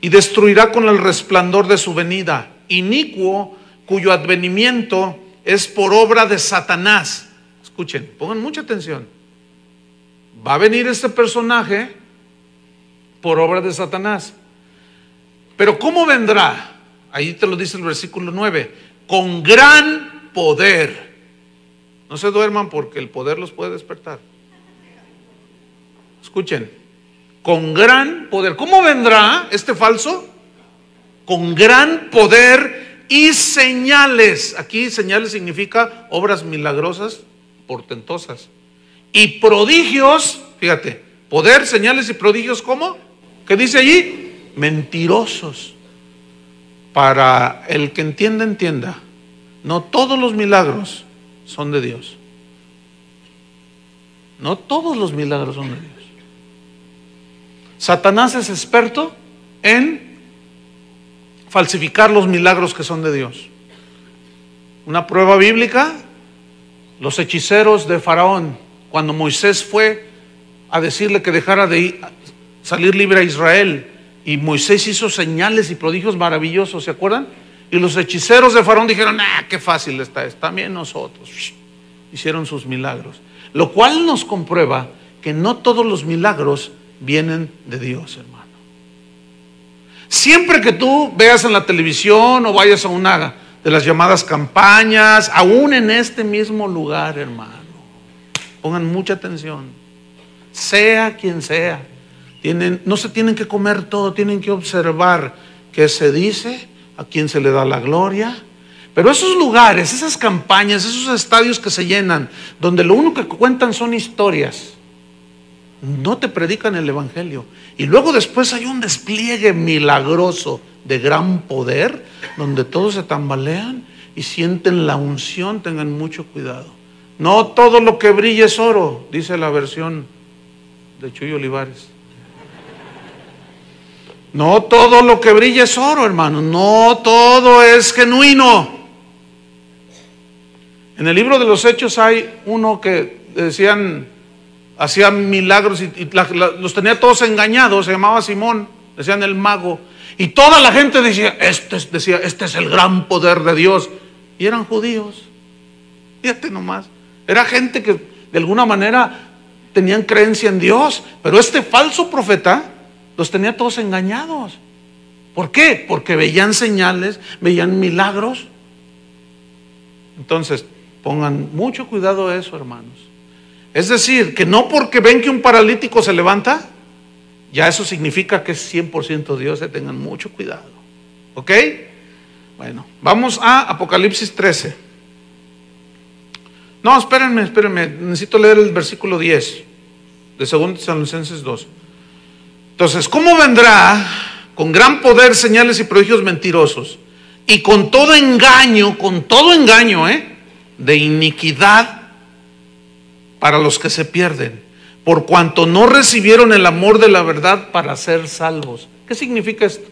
y destruirá con el resplandor de su venida. Inicuo cuyo advenimiento es por obra de Satanás. Escuchen, pongan mucha atención. Va a venir este personaje por obra de Satanás. Pero ¿cómo vendrá? Ahí te lo dice el versículo 9: con gran poder. No se duerman porque el poder los puede despertar. Escuchen, con gran poder. ¿Cómo vendrá este falso? Con gran poder y señales. Aquí señales significa obras milagrosas, portentosas. y prodigios, fíjate, poder, señales y prodigios, ¿cómo? ¿Qué dice allí? Mentirosos. Para el que entienda, entienda. No todos los milagros son de Dios. No todos los milagros son de Dios. Satanás es experto en falsificar los milagros que son de Dios. Una prueba bíblica: los hechiceros de Faraón, cuando Moisés fue a decirle que dejara de salir libre a Israel, y Moisés hizo señales y prodigios maravillosos, ¿se acuerdan? Y los hechiceros de Faraón dijeron: qué fácil está, también nosotros. Hicieron sus milagros, lo cual nos comprueba que no todos los milagros vienen de Dios, hermano. Siempre que tú veas en la televisión o vayas a una de las llamadas campañas, aún en este mismo lugar, hermano, pongan mucha atención, sea quien sea, no se tienen que comer todo, tienen que observar qué se dice, a quién se le da la gloria. Pero esos lugares, esas campañas, esos estadios que se llenan, donde lo único que cuentan son historias, no te predican el evangelio. Y luego después hay un despliegue milagroso de gran poder, donde todos se tambalean y sienten la unción. Tengan mucho cuidado. No todo lo que brilla es oro, dice la versión de Chuy Olivares. No todo lo que brilla es oro, hermano. No todo es genuino. En el libro de los Hechos hay uno que decían, hacía milagros y los tenía todos engañados. Se llamaba Simón, decían el mago. Y toda la gente decía, este es el gran poder de Dios. Y eran judíos. Fíjate nomás. Era gente que de alguna manera tenían creencia en Dios. Pero este falso profeta los tenía todos engañados. ¿Por qué? Porque veían señales, veían milagros. Entonces, pongan mucho cuidado a eso, hermanos. Es decir, que no porque ven que un paralítico se levanta, ya eso significa que es 100% Dios. Tengan mucho cuidado. ¿Ok? Bueno, vamos a Apocalipsis 13. No, espérenme. Necesito leer el versículo 10 de 2 Tesalonicenses 2. Entonces, ¿cómo vendrá? Con gran poder, señales y prodigios mentirosos, y con todo engaño, de iniquidad para los que se pierden, por cuanto no recibieron el amor de la verdad para ser salvos. ¿Qué significa esto?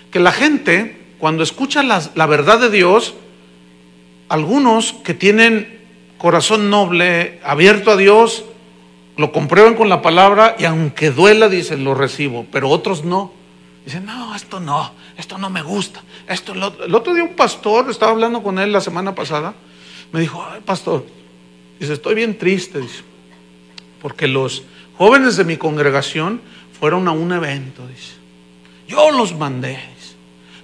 Que la gente, cuando escucha la verdad de Dios, algunos que tienen corazón noble, abierto a Dios, lo comprueban con la palabra y aunque duela, dicen, lo recibo. Pero otros no. Dicen, no, esto no me gusta. El otro día un pastor, estaba hablando con él la semana pasada, me dijo, ay, pastor, dice, estoy bien triste, dice, porque los jóvenes de mi congregación fueron a un evento, dice. Yo los mandé, dice,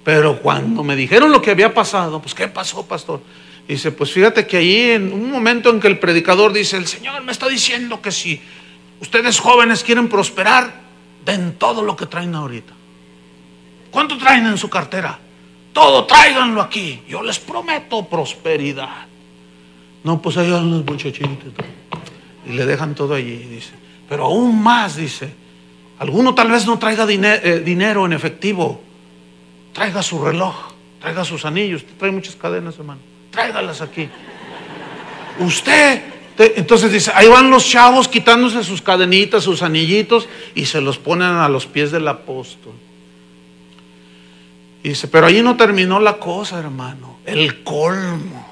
pero cuando me dijeron lo que había pasado, pues ¿qué pasó, pastor? Dice, pues fíjate que ahí en un momento en que el predicador dice, el Señor me está diciendo que si ustedes jóvenes quieren prosperar, den todo lo que traen ahorita. ¿Cuánto traen en su cartera? Todo, tráiganlo aquí. Yo les prometo prosperidad. No, pues ahí van los muchachitos y le dejan todo allí, dice. Pero aún más, dice, alguno tal vez no traiga dinero en efectivo. Traiga su reloj, traiga sus anillos. Usted trae muchas cadenas, hermano. Tráigalas aquí. Entonces dice, ahí van los chavos quitándose sus cadenitas, sus anillitos, y se los ponen a los pies del apóstol. Dice, pero allí no terminó la cosa, hermano. El colmo.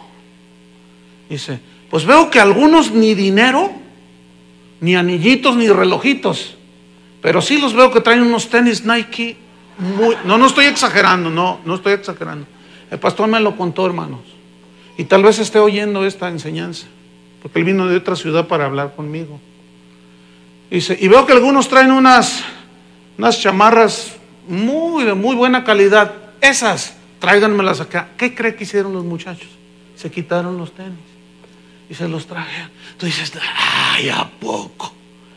Dice, pues veo que algunos ni dinero, ni anillitos, ni relojitos, pero sí los veo que traen unos tenis Nike. No estoy exagerando, no estoy exagerando. El pastor me lo contó, hermanos. Y tal vez esté oyendo esta enseñanza, porque él vino de otra ciudad para hablar conmigo. Dice, y veo que algunos traen unas chamarras de muy buena calidad. Esas, tráiganmelas acá. ¿Qué cree que hicieron los muchachos? Se quitaron los tenis y se los trajeron. Tú dices, ay, ¿a poco?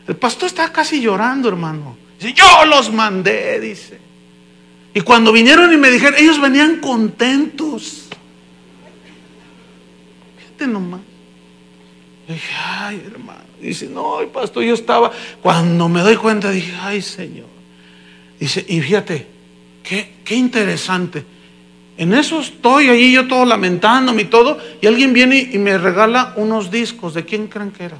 El pastor está casi llorando, hermano. Dice, yo los mandé, dice. Y cuando vinieron y me dijeron, ellos venían contentos. Fíjate nomás. Yo dije, ay, hermano. Dice, no, pastor, yo estaba, cuando me doy cuenta dije, ay Señor. Dice, y fíjate, qué interesante. En eso estoy allí yo todo lamentándome y todo, y alguien viene y me regala unos discos. ¿De quién creen que era?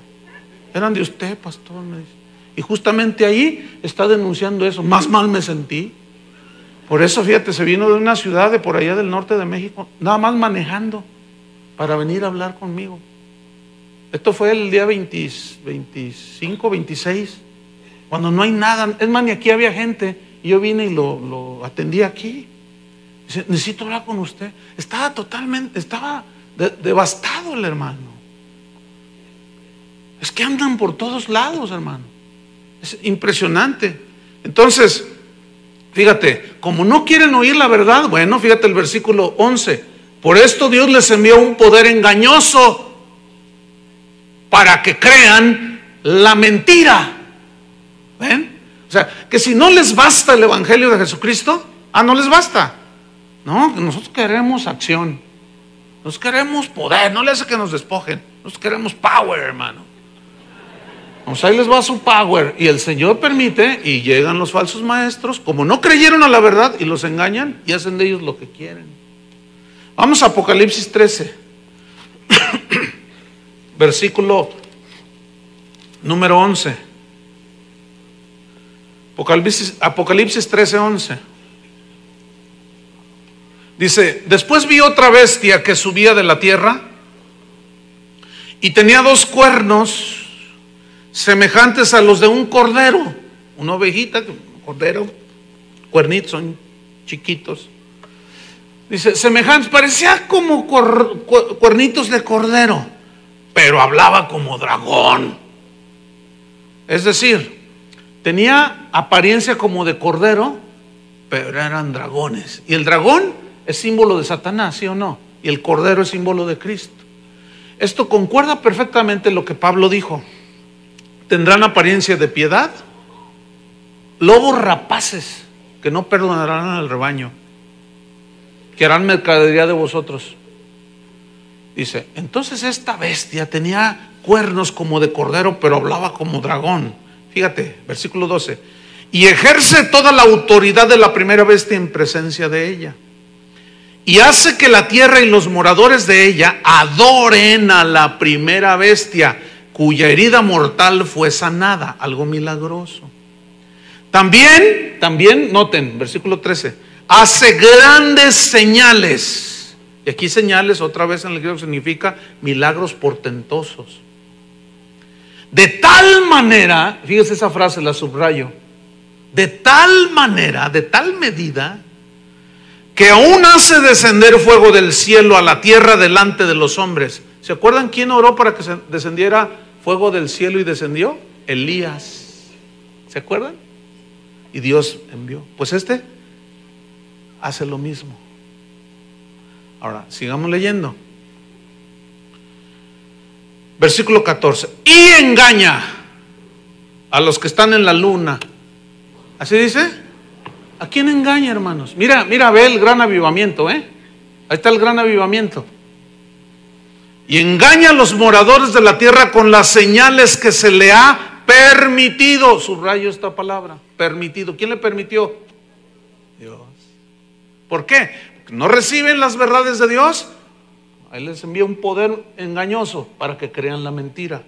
Eran de usted, pastor, me dice. Y justamente ahí está denunciando eso. Más mal me sentí. Por eso, fíjate, se vino de una ciudad de por allá del norte de México, nada más manejando para venir a hablar conmigo. Esto fue el día 25, 26, cuando no hay nada. Es más, ni aquí había gente. Y yo vine y lo atendí aquí. Dice, necesito hablar con usted. Estaba devastado el hermano. Es que andan por todos lados, hermano. Es impresionante. Entonces, fíjate, como no quieren oír la verdad, bueno, fíjate el versículo 11. Por esto Dios les envió un poder engañoso para que crean la mentira. ¿Ven? O sea, que si no les basta el evangelio de Jesucristo, no les basta. No, nosotros queremos acción. Nosotros queremos poder. No le hace que nos despojen. Nosotros queremos power, hermano. Pues ahí les va su power. Y el Señor permite, y llegan los falsos maestros, como no creyeron a la verdad, y los engañan y hacen de ellos lo que quieren. Vamos a Apocalipsis 13 versículo número 11. Apocalipsis 13, 11. Dice, después vi otra bestia que subía de la tierra y tenía 2 cuernos semejantes a los de un cordero. Una ovejita, un cordero, cuernitos, son chiquitos. Dice, semejantes, parecía como cuernitos de cordero, pero hablaba como dragón. Es decir, tenía apariencia como de cordero, pero eran dragones. Y el dragón es símbolo de Satanás, ¿sí o no? Y el cordero es símbolo de Cristo. Esto concuerda perfectamente lo que Pablo dijo. Tendrán apariencia de piedad, lobos rapaces que no perdonarán al rebaño, que harán mercadería de vosotros. Dice, entonces esta bestia tenía cuernos como de cordero, pero hablaba como dragón. Fíjate, versículo 12. Y ejerce toda la autoridad de la primera bestia en presencia de ella. Y hace que la tierra y los moradores de ella adoren a la primera bestia, cuya herida mortal fue sanada. Algo milagroso. También, noten, versículo 13. Hace grandes señales. Y aquí señales, otra vez en el griego, significa milagros portentosos. De tal manera, fíjese esa frase, la subrayo. De tal manera, de tal medida, que aún hace descender fuego del cielo a la tierra delante de los hombres. ¿Se acuerdan quién oró para que descendiera fuego del cielo y descendió? Elías. ¿Se acuerdan? Y Dios envió. Pues este hace lo mismo. Ahora, sigamos leyendo. Versículo 14. Y engaña a los que están en la luna. ¿Así dice? ¿A quién engaña, hermanos? Mira, ve el gran avivamiento, Ahí está el gran avivamiento. Y engaña a los moradores de la tierra con las señales que se le ha permitido. Subrayo esta palabra, permitido. ¿Quién le permitió? Dios. ¿Por qué? Porque no reciben las verdades de Dios. Ahí les envía un poder engañoso para que crean la mentira.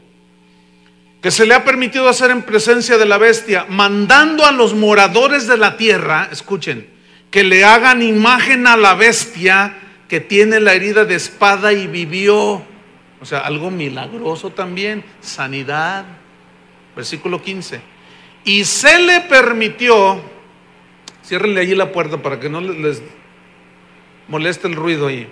Que se le ha permitido hacer en presencia de la bestia, mandando a los moradores de la tierra, escuchen, que le hagan imagen a la bestia que tiene la herida de espada y vivió. O sea, algo milagroso también, sanidad. Versículo 15. Y se le permitió, ciérrenle allí la puerta para que no les moleste el ruido ahí.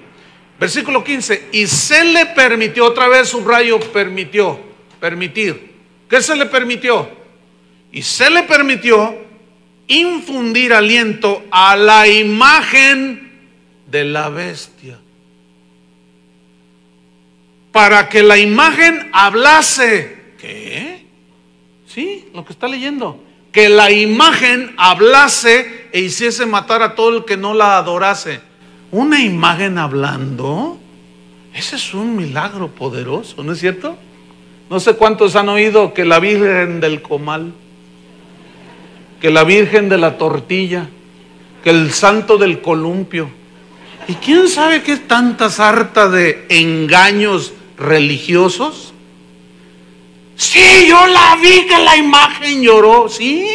Versículo 15. Y se le permitió, otra vez subrayo, permitir. ¿Qué se le permitió? Y se le permitió infundir aliento a la imagen de la bestia, para que la imagen hablase. ¿Qué? Sí, lo que está leyendo. Que la imagen hablase e hiciese matar a todo el que no la adorase. Una imagen hablando, ese es un milagro poderoso, ¿no es cierto? No sé cuántos han oído que la Virgen del Comal, que la Virgen de la Tortilla, que el Santo del Columpio. ¿Y quién sabe qué tanta sarta de engaños religiosos? Sí, yo la vi, que la imagen lloró. Sí,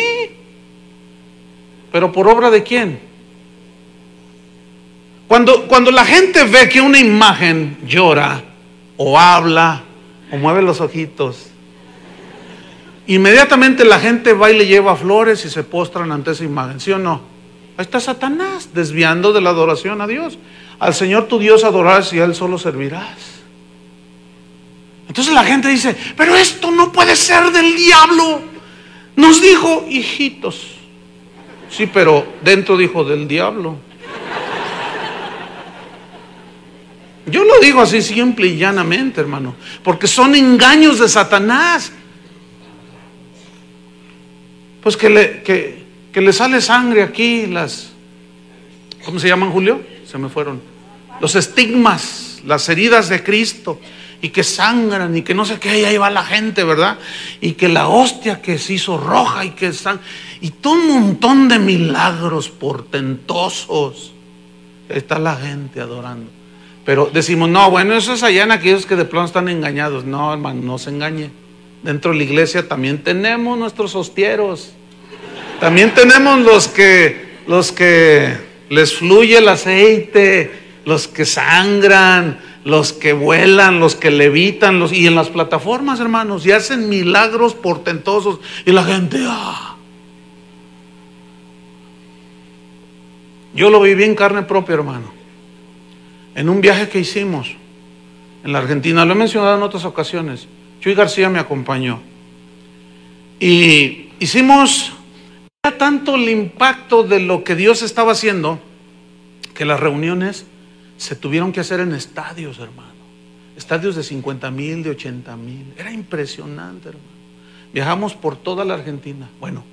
pero ¿por obra de quién? Cuando la gente ve que una imagen llora o habla o mueve los ojitos, inmediatamente la gente va y le lleva flores y se postran ante esa imagen, ¿sí o no? Ahí está Satanás desviando de la adoración a Dios. Al Señor tu Dios adorarás y a Él solo servirás. Entonces la gente dice, pero esto no puede ser del diablo. Nos dijo, hijitos. Sí, pero dentro dijo del diablo. Yo lo digo así simple y llanamente, hermano, porque son engaños de Satanás. Pues que le sale sangre aquí, ¿cómo se llaman, Julio? Se me fueron. Los estigmas, las heridas de Cristo, y que sangran y que no sé qué, y ahí va la gente, ¿verdad? Y que la hostia que se hizo roja y que y todo un montón de milagros portentosos. Ahí está la gente adorando. Pero decimos, no, bueno, eso es allá en aquellos que de plano están engañados. No, hermano, no se engañe. Dentro de la iglesia también tenemos nuestros hostieros. También tenemos los que les fluye el aceite, los que sangran, los que vuelan, los que levitan, y en las plataformas, hermanos, y hacen milagros portentosos, y la gente, Yo lo viví en carne propia, hermano, en un viaje que hicimos en la Argentina. Lo he mencionado en otras ocasiones. Chuy García me acompañó y hicimos. Era tanto el impacto de lo que Dios estaba haciendo que las reuniones se tuvieron que hacer en estadios, hermano. Estadios de 50,000, de 80,000. Era impresionante, hermano. Viajamos por toda la Argentina. Bueno,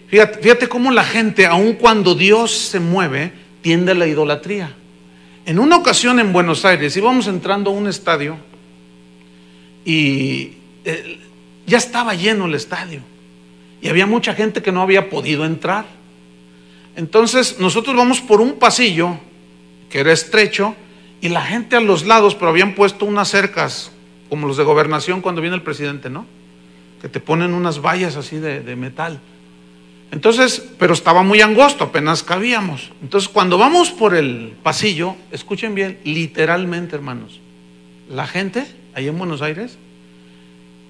fíjate cómo la gente, aun cuando Dios se mueve, tiende a la idolatría. En una ocasión en Buenos Aires íbamos entrando a un estadio y ya estaba lleno el estadio. Y había mucha gente que no había podido entrar. Entonces nosotros vamos por un pasillo que era estrecho y la gente a los lados, pero habían puesto unas cercas como los de gobernación cuando viene el presidente, ¿no? Que te ponen unas vallas así de metal. Entonces, pero estaba muy angosto, apenas cabíamos. Entonces cuando vamos por el pasillo, escuchen bien, literalmente, hermanos, la gente ahí en Buenos Aires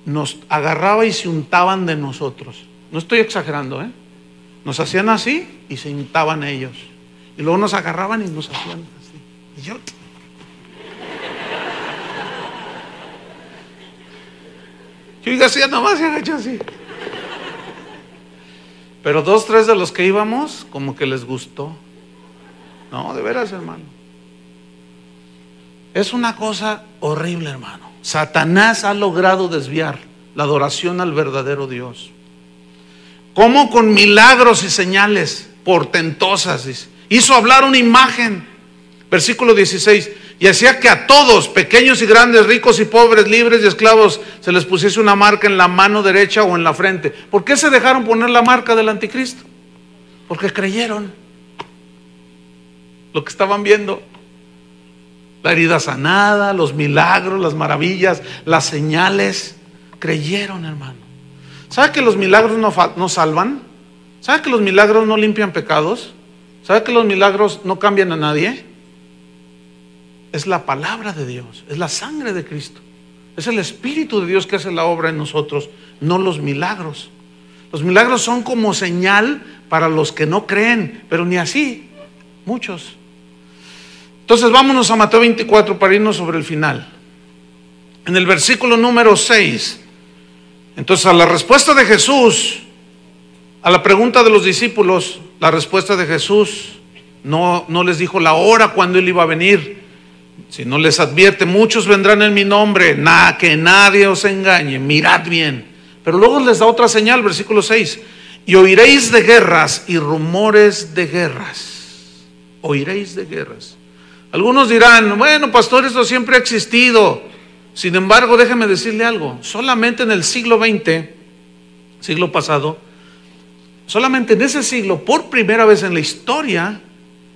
nos agarraba y se untaban de nosotros. No estoy exagerando, Nos hacían así y se untaban ellos. Y luego nos agarraban y nos hacían así. Y yo García nomás se agachó así. Pero 2, 3 de los que íbamos, como que les gustó. No, de veras, hermano. Es una cosa horrible, hermano. Satanás ha logrado desviar la adoración al verdadero Dios. Como con milagros y señales portentosas hizo hablar una imagen. Versículo 16. Y hacía que a todos, pequeños y grandes, ricos y pobres, libres y esclavos, se les pusiese una marca en la mano derecha o en la frente. ¿Por qué se dejaron poner la marca del anticristo? Porque creyeron lo que estaban viendo. La herida sanada, los milagros, las maravillas, las señales. Creyeron, hermano. ¿Sabe que los milagros no salvan? ¿Sabe que los milagros no limpian pecados? ¿Sabe que los milagros no cambian a nadie? Es la palabra de Dios, es la sangre de Cristo. Es el Espíritu de Dios que hace la obra en nosotros, no los milagros. Los milagros son como señal para los que no creen, pero ni así, muchos. Entonces vámonos a Mateo 24 para irnos sobre el final. En el versículo número 6. Entonces a la respuesta de Jesús, a la pregunta de los discípulos, la respuesta de Jesús no les dijo la hora cuando Él iba a venir, sino les advierte: muchos vendrán en mi nombre, que nadie os engañe, mirad bien. Pero luego les da otra señal, versículo 6: y oiréis de guerras y rumores de guerras. Oiréis de guerras. Algunos dirán: bueno, pastor, esto siempre ha existido. Sin embargo, déjeme decirle algo, solamente en el siglo XX, siglo pasado, solamente en ese siglo, por primera vez en la historia,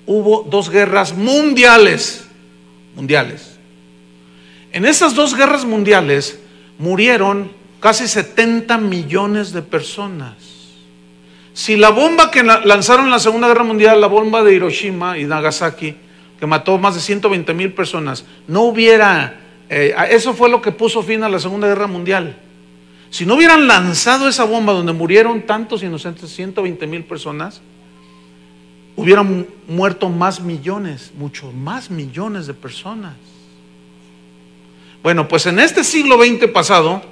hubo 2 guerras mundiales. En esas 2 guerras mundiales murieron casi 70 millones de personas. Si la bomba que lanzaron en la Segunda Guerra Mundial, la bomba de Hiroshima y Nagasaki, que mató más de 120,000 personas, no hubiera, eso fue lo que puso fin a la Segunda Guerra Mundial. Si no hubieran lanzado esa bomba donde murieron tantos inocentes, 120,000 personas, hubieran muerto más millones, muchos más millones de personas. Bueno, pues en este siglo XX pasado,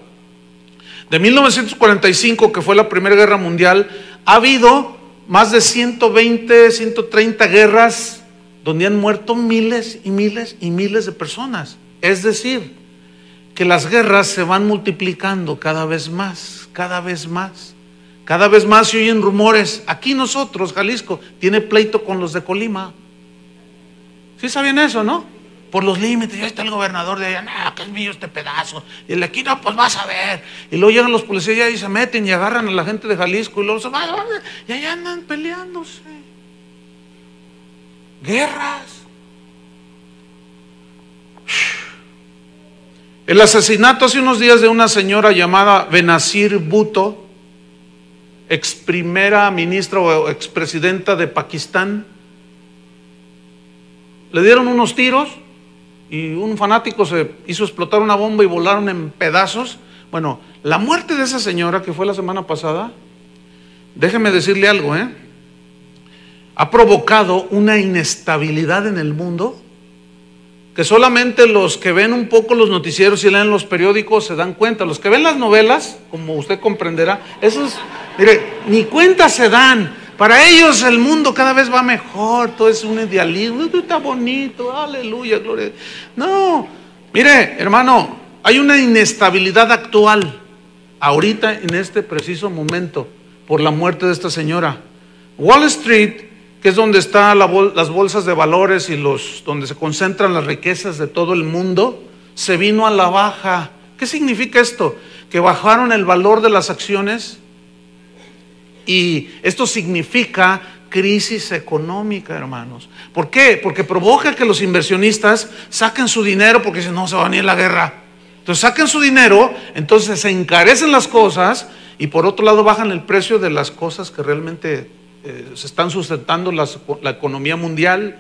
de 1945, que fue la Primera Guerra Mundial, ha habido más de 120, 130 guerras donde han muerto miles y miles y miles de personas. Es decir, que las guerras se van multiplicando cada vez más, cada vez más. Cada vez más se oyen rumores. Aquí nosotros, Jalisco, tiene pleito con los de Colima. ¿Sí sabían eso, no? Por los límites, ya está el gobernador de allá, no, que es mío este pedazo. Y el de aquí, no, pues vas a ver. Y luego llegan los policías y se meten y agarran a la gente de Jalisco y luego se van, y allá andan peleándose. Guerras. El asesinato hace unos días de una señora llamada Benazir Bhutto, ex primera ministra o expresidenta de Pakistán. Le dieron unos tiros y un fanático se hizo explotar una bomba y volaron en pedazos. Bueno, la muerte de esa señora, que fue la semana pasada, déjeme decirle algo, ha provocado una inestabilidad en el mundo que solamente los que ven un poco los noticieros y leen los periódicos se dan cuenta. Los que ven las novelas, como usted comprenderá, esos, mire, ni cuenta se dan. Para ellos el mundo cada vez va mejor, todo es un idealismo, está bonito, aleluya, gloria. No, mire, hermano, hay una inestabilidad actual, ahorita en este preciso momento, por la muerte de esta señora. Wall Street, que es donde están las bolsas de valores y donde se concentran las riquezas de todo el mundo, se vino a la baja. ¿Qué significa esto? Que bajaron el valor de las acciones. Y esto significa crisis económica, hermanos. ¿Por qué? Porque provoca que los inversionistas saquen su dinero porque dicen, no, se va a venir la guerra. Entonces saquen su dinero, entonces se encarecen las cosas y por otro lado bajan el precio de las cosas que realmente se están sustentando la economía mundial.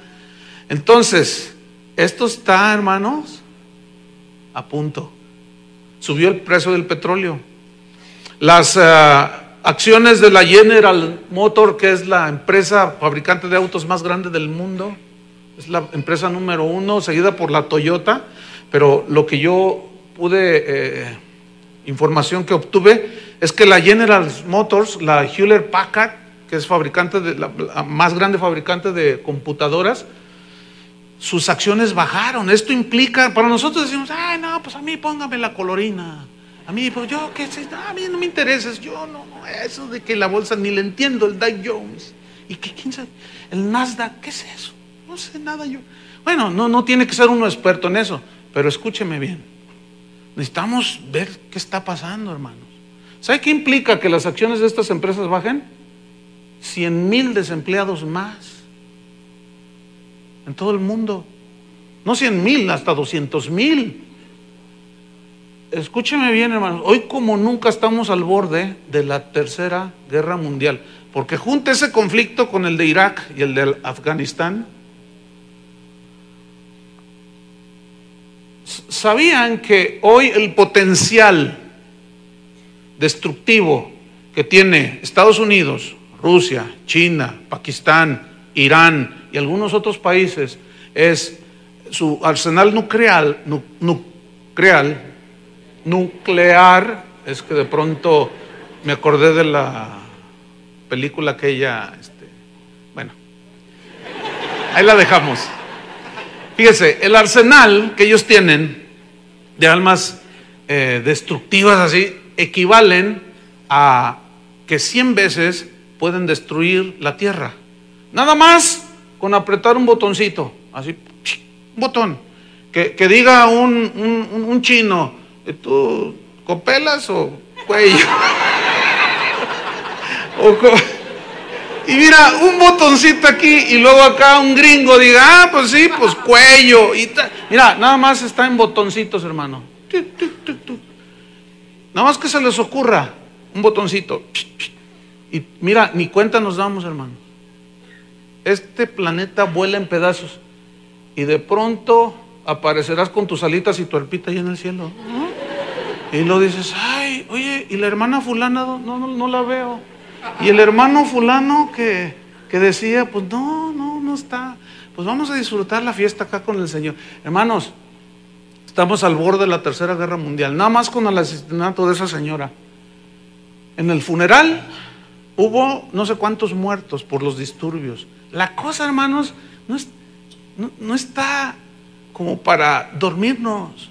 Entonces, esto está, hermanos, a punto. Subió el precio del petróleo. Las acciones de la General Motors, que es la empresa fabricante de autos más grande del mundo, es la empresa número 1, seguida por la Toyota, pero lo que yo pude, información que obtuve, es que la General Motors, la Hewlett Packard, que es fabricante la más grande fabricante de computadoras, sus acciones bajaron. Esto implica, para nosotros decimos, ay no, pues a mí póngame la colorina. A mí, pues yo, qué sé, no, a mí no me interesa, yo no, eso de que la bolsa ni le entiendo, el Dow Jones, y que quién sabe, el Nasdaq, ¿qué es eso? No sé nada yo. Bueno, no tiene que ser uno experto en eso, pero escúcheme bien, necesitamos ver qué está pasando, hermanos. ¿Sabe qué implica que las acciones de estas empresas bajen? 100,000 desempleados más en todo el mundo, no 100,000, hasta 200,000. Escúcheme bien, hermanos, hoy como nunca estamos al borde de la Tercera Guerra Mundial, porque junta ese conflicto con el de Irak y el de Afganistán. ¿Sabían que hoy el potencial destructivo que tiene Estados Unidos, Rusia, China, Pakistán, Irán y algunos otros países es su arsenal nuclear? Es que de pronto me acordé de la película aquella, bueno, ahí la dejamos. Fíjese, el arsenal que ellos tienen de armas destructivas así, equivalen a que 100 veces pueden destruir la tierra. Nada más con apretar un botoncito, así, un botón. Que diga un chino, ¿tú copelas o cuello? Y mira, un botoncito aquí y luego acá un gringo diga, pues sí, pues cuello. Mira, nada más está en botoncitos, hermano. Nada más que se les ocurra un botoncito. Y mira, ni cuenta nos damos, hermano. Este planeta vuela en pedazos y de pronto aparecerás con tus alitas y tu arpita ahí en el cielo. Y lo dices, ay, oye, ¿y la hermana fulana? No la veo. Y el hermano fulano que decía, pues no está. Pues vamos a disfrutar la fiesta acá con el Señor. Hermanos, estamos al borde de la Tercera Guerra Mundial, nada más con el asesinato de esa señora. En el funeral hubo no sé cuántos muertos por los disturbios. La cosa, hermanos, no está como para dormirnos.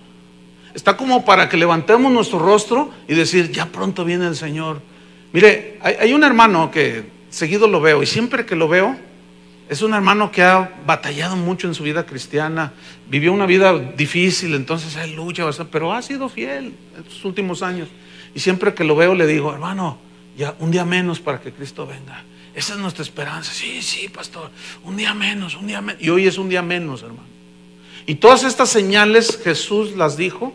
Está como para que levantemos nuestro rostro y decir, ya pronto viene el Señor. Mire, hay un hermano que seguido lo veo, y siempre que lo veo, es un hermano que ha batallado mucho en su vida cristiana, vivió una vida difícil, entonces él lucha bastante, pero ha sido fiel en estos últimos años. Y siempre que lo veo le digo, hermano, ya un día menos para que Cristo venga. Esa es nuestra esperanza. Sí, pastor, un día menos. Y hoy es un día menos, hermano. Y todas estas señales Jesús las dijo,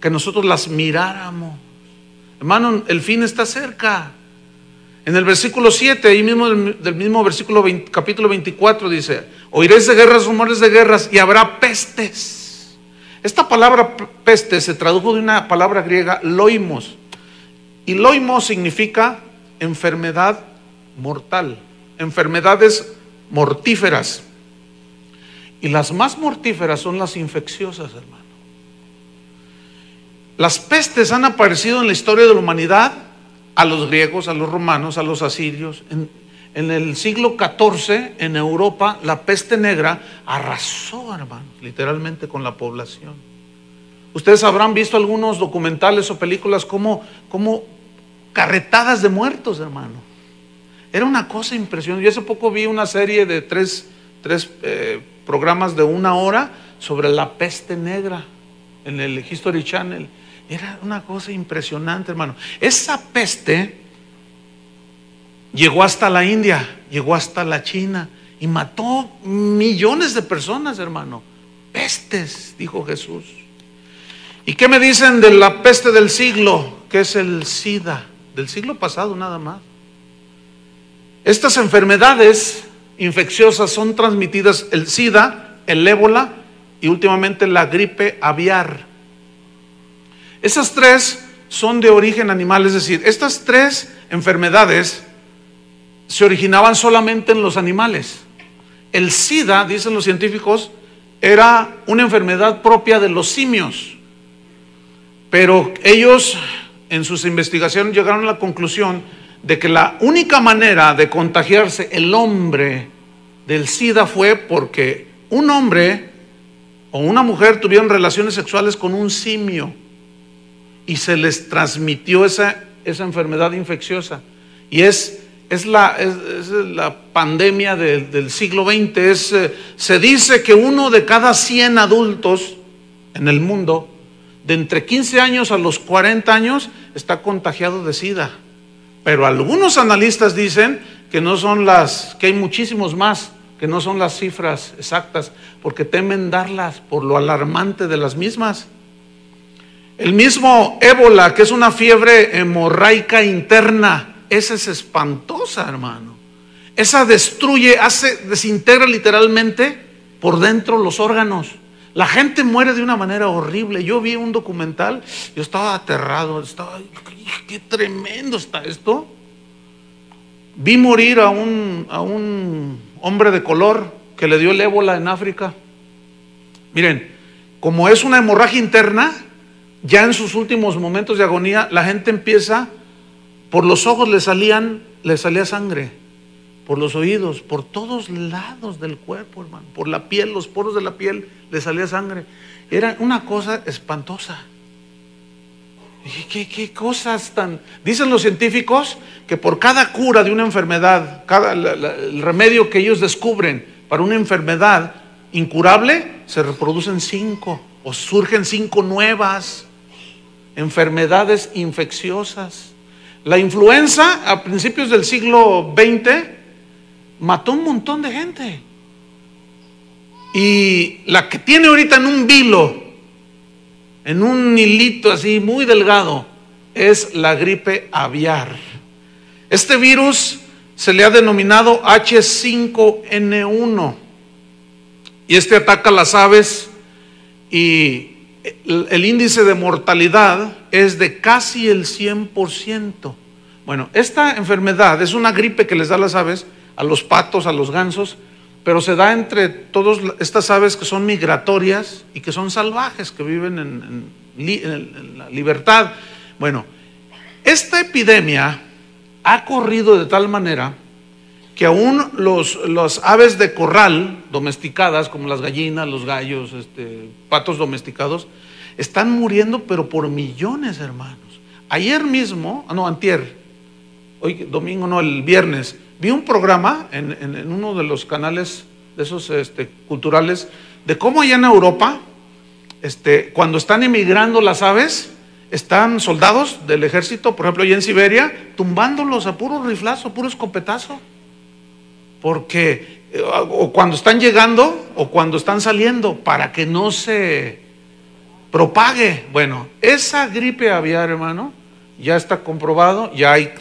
que nosotros las miráramos. Hermano, el fin está cerca. En el versículo 7, ahí mismo del mismo versículo capítulo 24 dice, oiréis de guerras, rumores de guerras, y habrá pestes. Esta palabra peste se tradujo de una palabra griega, loimos. Y loimos significa enfermedad mortal, enfermedades mortíferas. Y las más mortíferas son las infecciosas, hermano. Las pestes han aparecido en la historia de la humanidad, a los griegos, a los romanos, a los asirios. En el siglo XIV, en Europa, la peste negra arrasó, hermano, literalmente con la población. Ustedes habrán visto algunos documentales o películas como carretadas de muertos, hermano. Era una cosa impresionante. Yo hace poco vi una serie de tres programas de 1 hora sobre la peste negra en el History Channel. Era una cosa impresionante, hermano. Esa peste llegó hasta la India, llegó hasta la China y mató millones de personas, hermano. Pestes, dijo Jesús. ¿Y qué me dicen de la peste del siglo? Que es el SIDA, del siglo pasado nada más. Estas enfermedades infecciosas son transmitidas, el SIDA, el ébola y últimamente la gripe aviar. Esas tres son de origen animal, es decir, estas tres enfermedades se originaban solamente en los animales. El SIDA, dicen los científicos, era una enfermedad propia de los simios, pero ellos en sus investigaciones llegaron a la conclusión de que la única manera de contagiarse el hombre del SIDA fue porque un hombre o una mujer tuvieron relaciones sexuales con un simio y se les transmitió esa enfermedad infecciosa. Y es la pandemia del siglo XX. Se dice que 1 de cada 100 adultos en el mundo, de entre 15 años a los 40 años, está contagiado de SIDA. Pero algunos analistas dicen que que hay muchísimos más, que no son las cifras exactas, porque temen darlas por lo alarmante de las mismas. El mismo ébola, que es una fiebre hemorraica interna, esa es espantosa, hermano. Esa desintegra literalmente por dentro los órganos. La gente muere de una manera horrible. Yo vi un documental, yo estaba aterrado, qué tremendo está esto. Vi morir a un hombre de color que le dio el ébola en África. Miren, como es una hemorragia interna, ya en sus últimos momentos de agonía, la gente empieza, por los ojos le salía sangre, por los oídos, por todos lados del cuerpo, hermano, por la piel, los poros de la piel le salía sangre. Era una cosa espantosa. ¿Qué cosas tan? Dicen los científicos que por cada cura de una enfermedad, el remedio que ellos descubren para una enfermedad, incurable, se reproducen 5 o surgen 5 nuevas enfermedades infecciosas. La influenza a principios del siglo XX mató un montón de gente. Y la que tiene ahorita en un vilo, en un hilito así muy delgado, es la gripe aviar. Este virus se le ha denominado H5N1 y este ataca a las aves y el índice de mortalidad es de casi el 100%. Bueno, esta enfermedad es una gripe que les da a las aves, a los patos, a los gansos, pero se da entre todas estas aves que son migratorias y que son salvajes, que viven en la libertad. Bueno, esta epidemia ha corrido de tal manera que aún los aves de corral domesticadas, como las gallinas, los gallos, patos domesticados, están muriendo, pero por millones, hermanos. Ayer mismo, antier, hoy domingo, el viernes, vi un programa en uno de los canales de esos culturales, de cómo allá en Europa, cuando están emigrando las aves, están soldados del ejército, por ejemplo, allá en Siberia, tumbándolos a puro riflazo, a puro escopetazo. Porque o cuando están llegando o cuando están saliendo, para que no se propague. Bueno, esa gripe aviar, hermano, ya está comprobado, ya hay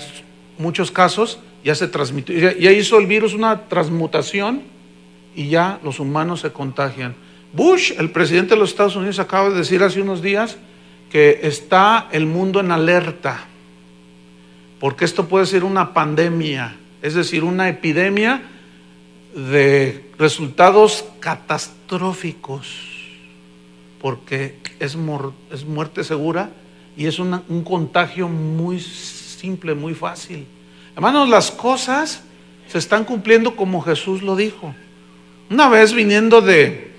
muchos casos, ya se transmitió, ya hizo el virus una transmutación y ya los humanos se contagian. Bush, el presidente de los Estados Unidos, acaba de decir hace unos días que está el mundo en alerta, porque esto puede ser una pandemia, es decir, una epidemia de resultados catastróficos, porque es muerte segura y es un contagio muy simple, muy fácil. Hermanos, las cosas se están cumpliendo como Jesús lo dijo. Una vez viniendo de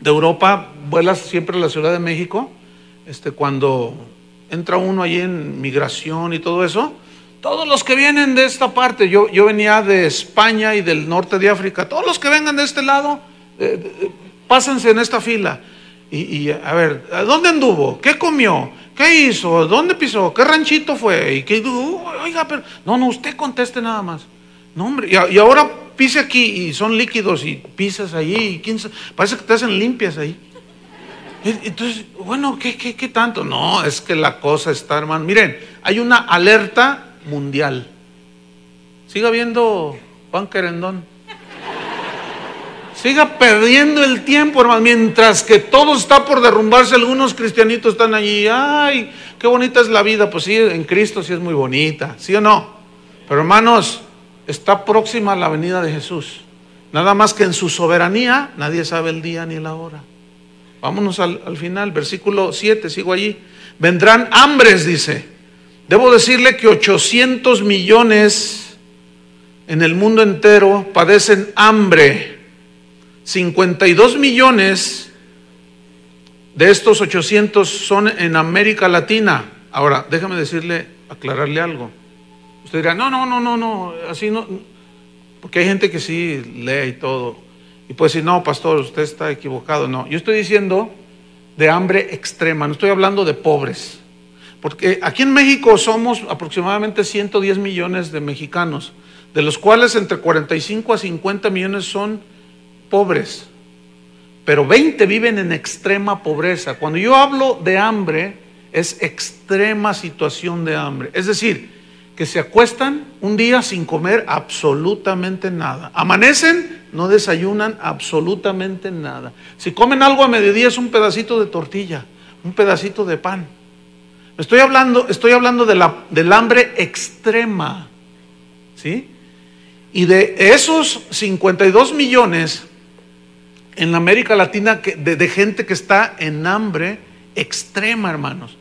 Europa, vuelas siempre a la Ciudad de México, cuando entra uno allí en migración y todo eso, todos los que vienen de esta parte, yo venía de España y del norte de África, todos los que vengan de este lado, pásense en esta fila. Y a ver, ¿dónde anduvo? ¿Qué comió? ¿Qué hizo? ¿Dónde pisó? ¿Qué ranchito fue? ¿Y qué? Oiga, pero no, usted conteste nada más. No, hombre, y ahora pise aquí y son líquidos y pisas allí, y parece que te hacen limpias ahí. Entonces, bueno, ¿qué tanto? No, es que la cosa está, hermano. Miren, hay una alerta mundial. Siga viendo Juan Querendón. Siga perdiendo el tiempo, hermano, mientras que todo está por derrumbarse. Algunos cristianitos están allí. Ay, qué bonita es la vida. Pues sí, en Cristo sí es muy bonita, ¿sí o no? Pero hermanos, está próxima la venida de Jesús. Nada más que en su soberanía nadie sabe el día ni la hora. Vámonos al final, versículo 7, sigo allí. Vendrán hambres, dice. Debo decirle que 800 millones en el mundo entero padecen hambre. 52 millones de estos 800 son en América Latina. Ahora, déjame aclararle algo. Usted dirá, no, así no, porque hay gente que sí lee y todo. Y puede decir, no, pastor, usted está equivocado. No, yo estoy diciendo de hambre extrema, no estoy hablando de pobres. Porque aquí en México somos aproximadamente 110 millones de mexicanos, de los cuales entre 45 a 50 millones son pobres, pero 20 viven en extrema pobreza. Cuando yo hablo de hambre, es extrema situación de hambre. Es decir, que se acuestan un día sin comer absolutamente nada. Amanecen, no desayunan absolutamente nada. Si comen algo a mediodía es un pedacito de tortilla, un pedacito de pan. Estoy hablando del hambre extrema, ¿sí? Y de esos 52 millones en América Latina de gente que está en hambre extrema, hermanos.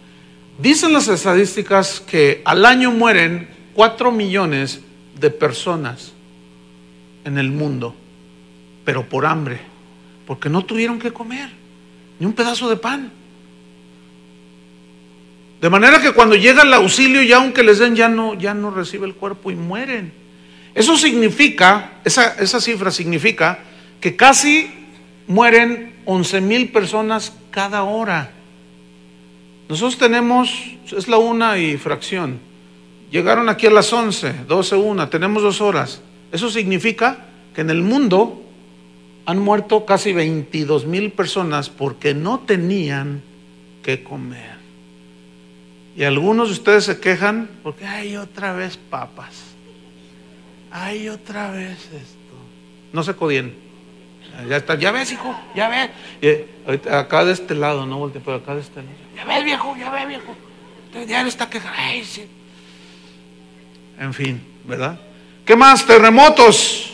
Dicen las estadísticas que al año mueren 4 millones de personas en el mundo, pero por hambre, porque no tuvieron que comer ni un pedazo de pan. De manera que cuando llega el auxilio, ya aunque les den, ya no recibe el cuerpo y mueren. Eso significa, esa cifra significa que casi mueren 11,000 personas cada hora. Nosotros tenemos, es la 1 y fracción. Llegaron aquí a las 11, 12, 1, tenemos 2 horas. Eso significa que en el mundo han muerto casi 22,000 personas porque no tenían que comer. Y algunos de ustedes se quejan porque hay otra vez papas, hay otra vez esto. No se codien. Ya está, ya ves, hijo, ya ves. Acá de este lado, no volteé, pero acá de este lado. Ya ves, viejo, ya ves, viejo. Ya no está quejando. Ay, sí. En fin, ¿verdad? ¿Qué más? Terremotos.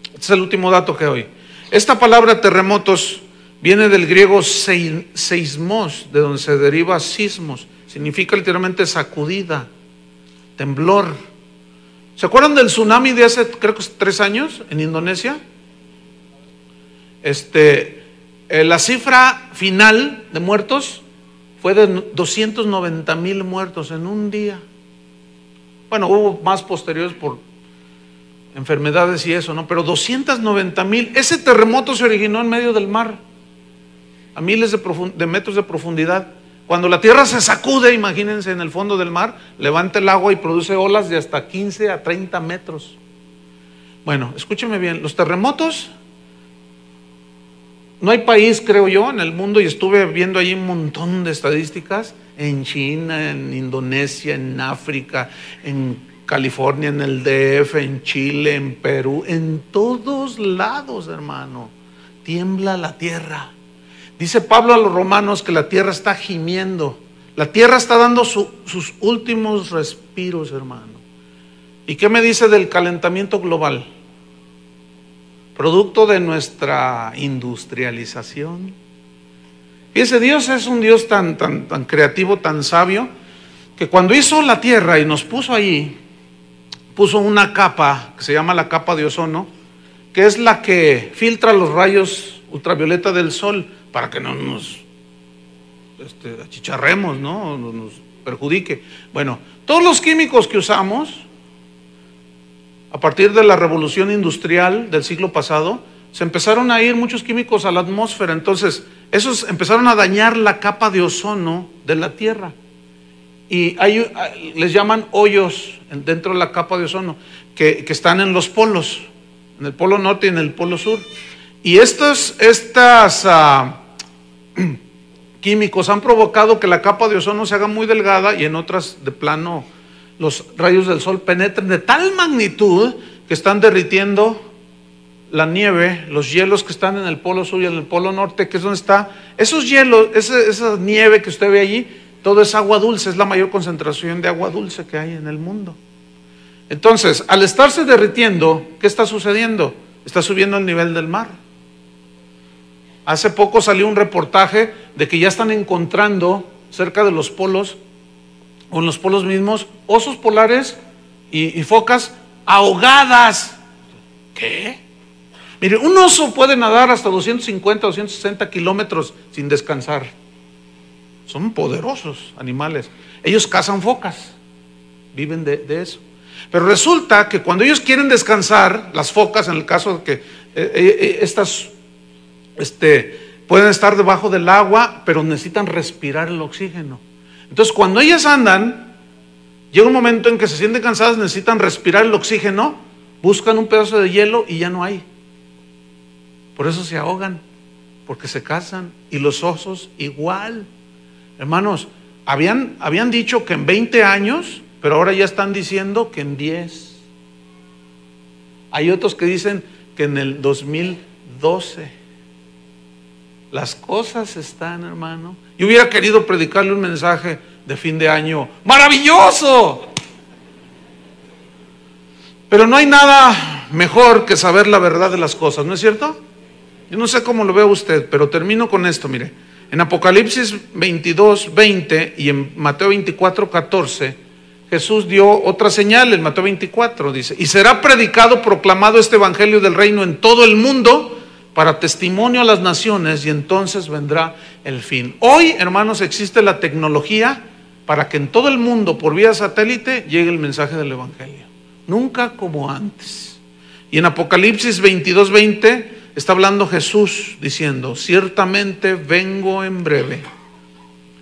Este es el último dato que doy. Esta palabra terremotos viene del griego seismos, de donde se deriva sismos. Significa literalmente sacudida, temblor. ¿Se acuerdan del tsunami de hace, creo que 3 años en Indonesia? La cifra final de muertos fue de 290,000 muertos en un día. Bueno, hubo más posteriores por enfermedades y eso, ¿no? Pero 290,000. Ese terremoto se originó en medio del mar, a miles de metros de profundidad. Cuando la tierra se sacude, imagínense, en el fondo del mar, levanta el agua y produce olas de hasta 15 a 30 metros. Bueno, escúcheme bien, los terremotos, no hay país, creo yo, en el mundo, y estuve viendo ahí un montón de estadísticas, en China, en Indonesia, en África, en California, en el DF, en Chile, en Perú, en todos lados, hermano, tiembla la tierra. Dice Pablo a los romanos que la tierra está gimiendo, la tierra está dando sus últimos respiros, hermano. ¿Y qué me dice del calentamiento global? Producto de nuestra industrialización. Fíjese, Dios es un Dios tan creativo, tan sabio, que cuando hizo la tierra y nos puso allí, puso una capa que se llama la capa de ozono, que es la que filtra los rayos ultravioleta del sol para que no nos achicharremos, ¿no? Nos perjudique. Bueno, todos los químicos que usamos a partir de la revolución industrial del siglo pasado, se empezaron a ir muchos químicos a la atmósfera. Entonces, esos empezaron a dañar la capa de ozono de la Tierra. Y les llaman hoyos dentro de la capa de ozono, que están en los polos, en el polo norte y en el polo sur. Y estos químicos han provocado que la capa de ozono se haga muy delgada y en otras de plano los rayos del sol penetren de tal magnitud que están derritiendo la nieve, los hielos que están en el polo sur y en el polo norte, que es donde está esos hielos, esa nieve que usted ve allí, todo es agua dulce, es la mayor concentración de agua dulce que hay en el mundo. Entonces, al estarse derritiendo, ¿qué está sucediendo? Está subiendo el nivel del mar. Hace poco salió un reportaje de que ya están encontrando cerca de los polos, o en los polos mismos, osos polares y focas ahogadas. ¿Qué? Mire, un oso puede nadar hasta 250, 260 kilómetros sin descansar. Son poderosos animales. Ellos cazan focas, viven de eso. Pero resulta que cuando ellos quieren descansar, las focas, en el caso de que estas pueden estar debajo del agua, pero necesitan respirar el oxígeno. Entonces, cuando ellas andan, llega un momento en que se sienten cansadas, necesitan respirar el oxígeno, buscan un pedazo de hielo y ya no hay. Por eso se ahogan, porque se cansan. Y los osos igual. Hermanos, habían dicho que en 20 años, pero ahora ya están diciendo que en 10. Hay otros que dicen que en el 2012. Las cosas están, hermano. Yo hubiera querido predicarle un mensaje de fin de año maravilloso, pero no hay nada mejor que saber la verdad de las cosas, ¿no es cierto? Yo no sé cómo lo ve usted, pero termino con esto. Mire, en Apocalipsis 22:20 y en Mateo 24:14, Jesús dio otra señal. En Mateo 24 dice: y será predicado, proclamado este evangelio del reino en todo el mundo para testimonio a las naciones, y entonces vendrá el fin. Hoy, hermanos, existe la tecnología para que en todo el mundo, por vía satélite, llegue el mensaje del evangelio. Nunca como antes. Y en Apocalipsis 22:20 Está hablando Jesús diciendo, ciertamente vengo en breve.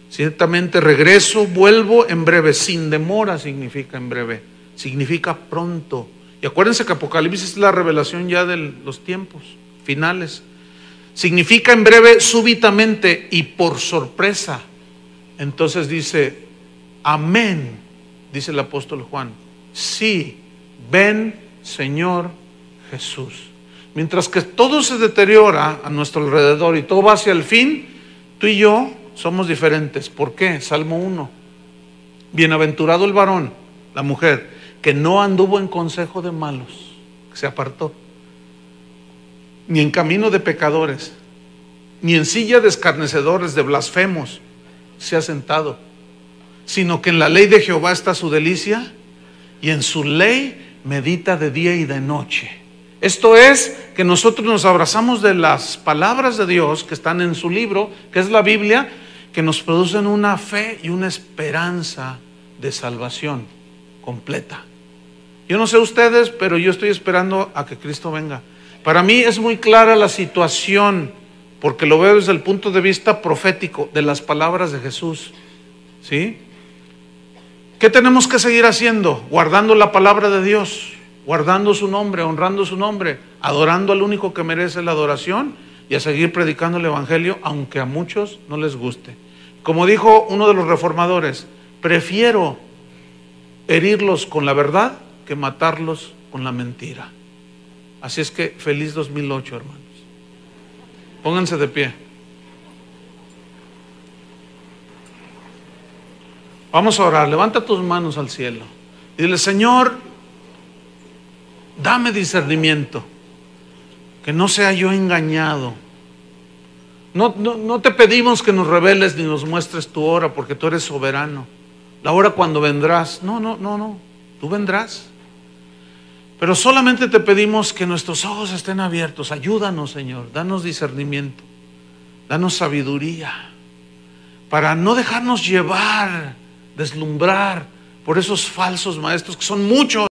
Ciertamente regreso, vuelvo en breve. Sin demora significa en breve. Significa pronto. Y acuérdense que Apocalipsis es la revelación ya de los tiempos finales. Significa en breve, súbitamente y por sorpresa. Entonces dice, amén, dice el apóstol Juan. Sí, ven Señor Jesús. Mientras que todo se deteriora a nuestro alrededor y todo va hacia el fin, tú y yo somos diferentes. ¿Por qué? Salmo 1. Bienaventurado el varón, la mujer, que no anduvo en consejo de malos, que se apartó, ni en camino de pecadores, ni en silla de escarnecedores, de blasfemos se ha sentado, sino que en la ley de Jehová está su delicia, y en su ley medita de día y de noche. Esto es que nosotros nos abrazamos de las palabras de Dios que están en su libro, que es la Biblia, que nos producen una fe y una esperanza de salvación completa. Yo no sé ustedes, pero yo estoy esperando a que Cristo venga. Para mí es muy clara la situación, porque lo veo desde el punto de vista profético de las palabras de Jesús. ¿Sí? ¿Qué tenemos que seguir haciendo? Guardando la palabra de Dios, guardando su nombre, honrando su nombre, adorando al único que merece la adoración y a seguir predicando el evangelio, aunque a muchos no les guste. Como dijo uno de los reformadores, prefiero herirlos con la verdad que matarlos con la mentira. Así es que feliz 2008, hermanos. Pónganse de pie. Vamos a orar. Levanta tus manos al cielo. Dile, Señor, dame discernimiento, que no sea yo engañado. No te pedimos que nos reveles ni nos muestres tu hora, porque tú eres soberano. La hora cuando vendrás. No. Tú vendrás. Pero solamente te pedimos que nuestros ojos estén abiertos. Ayúdanos, Señor. Danos discernimiento. Danos sabiduría. Para no dejarnos llevar, deslumbrar por esos falsos maestros que son muchos.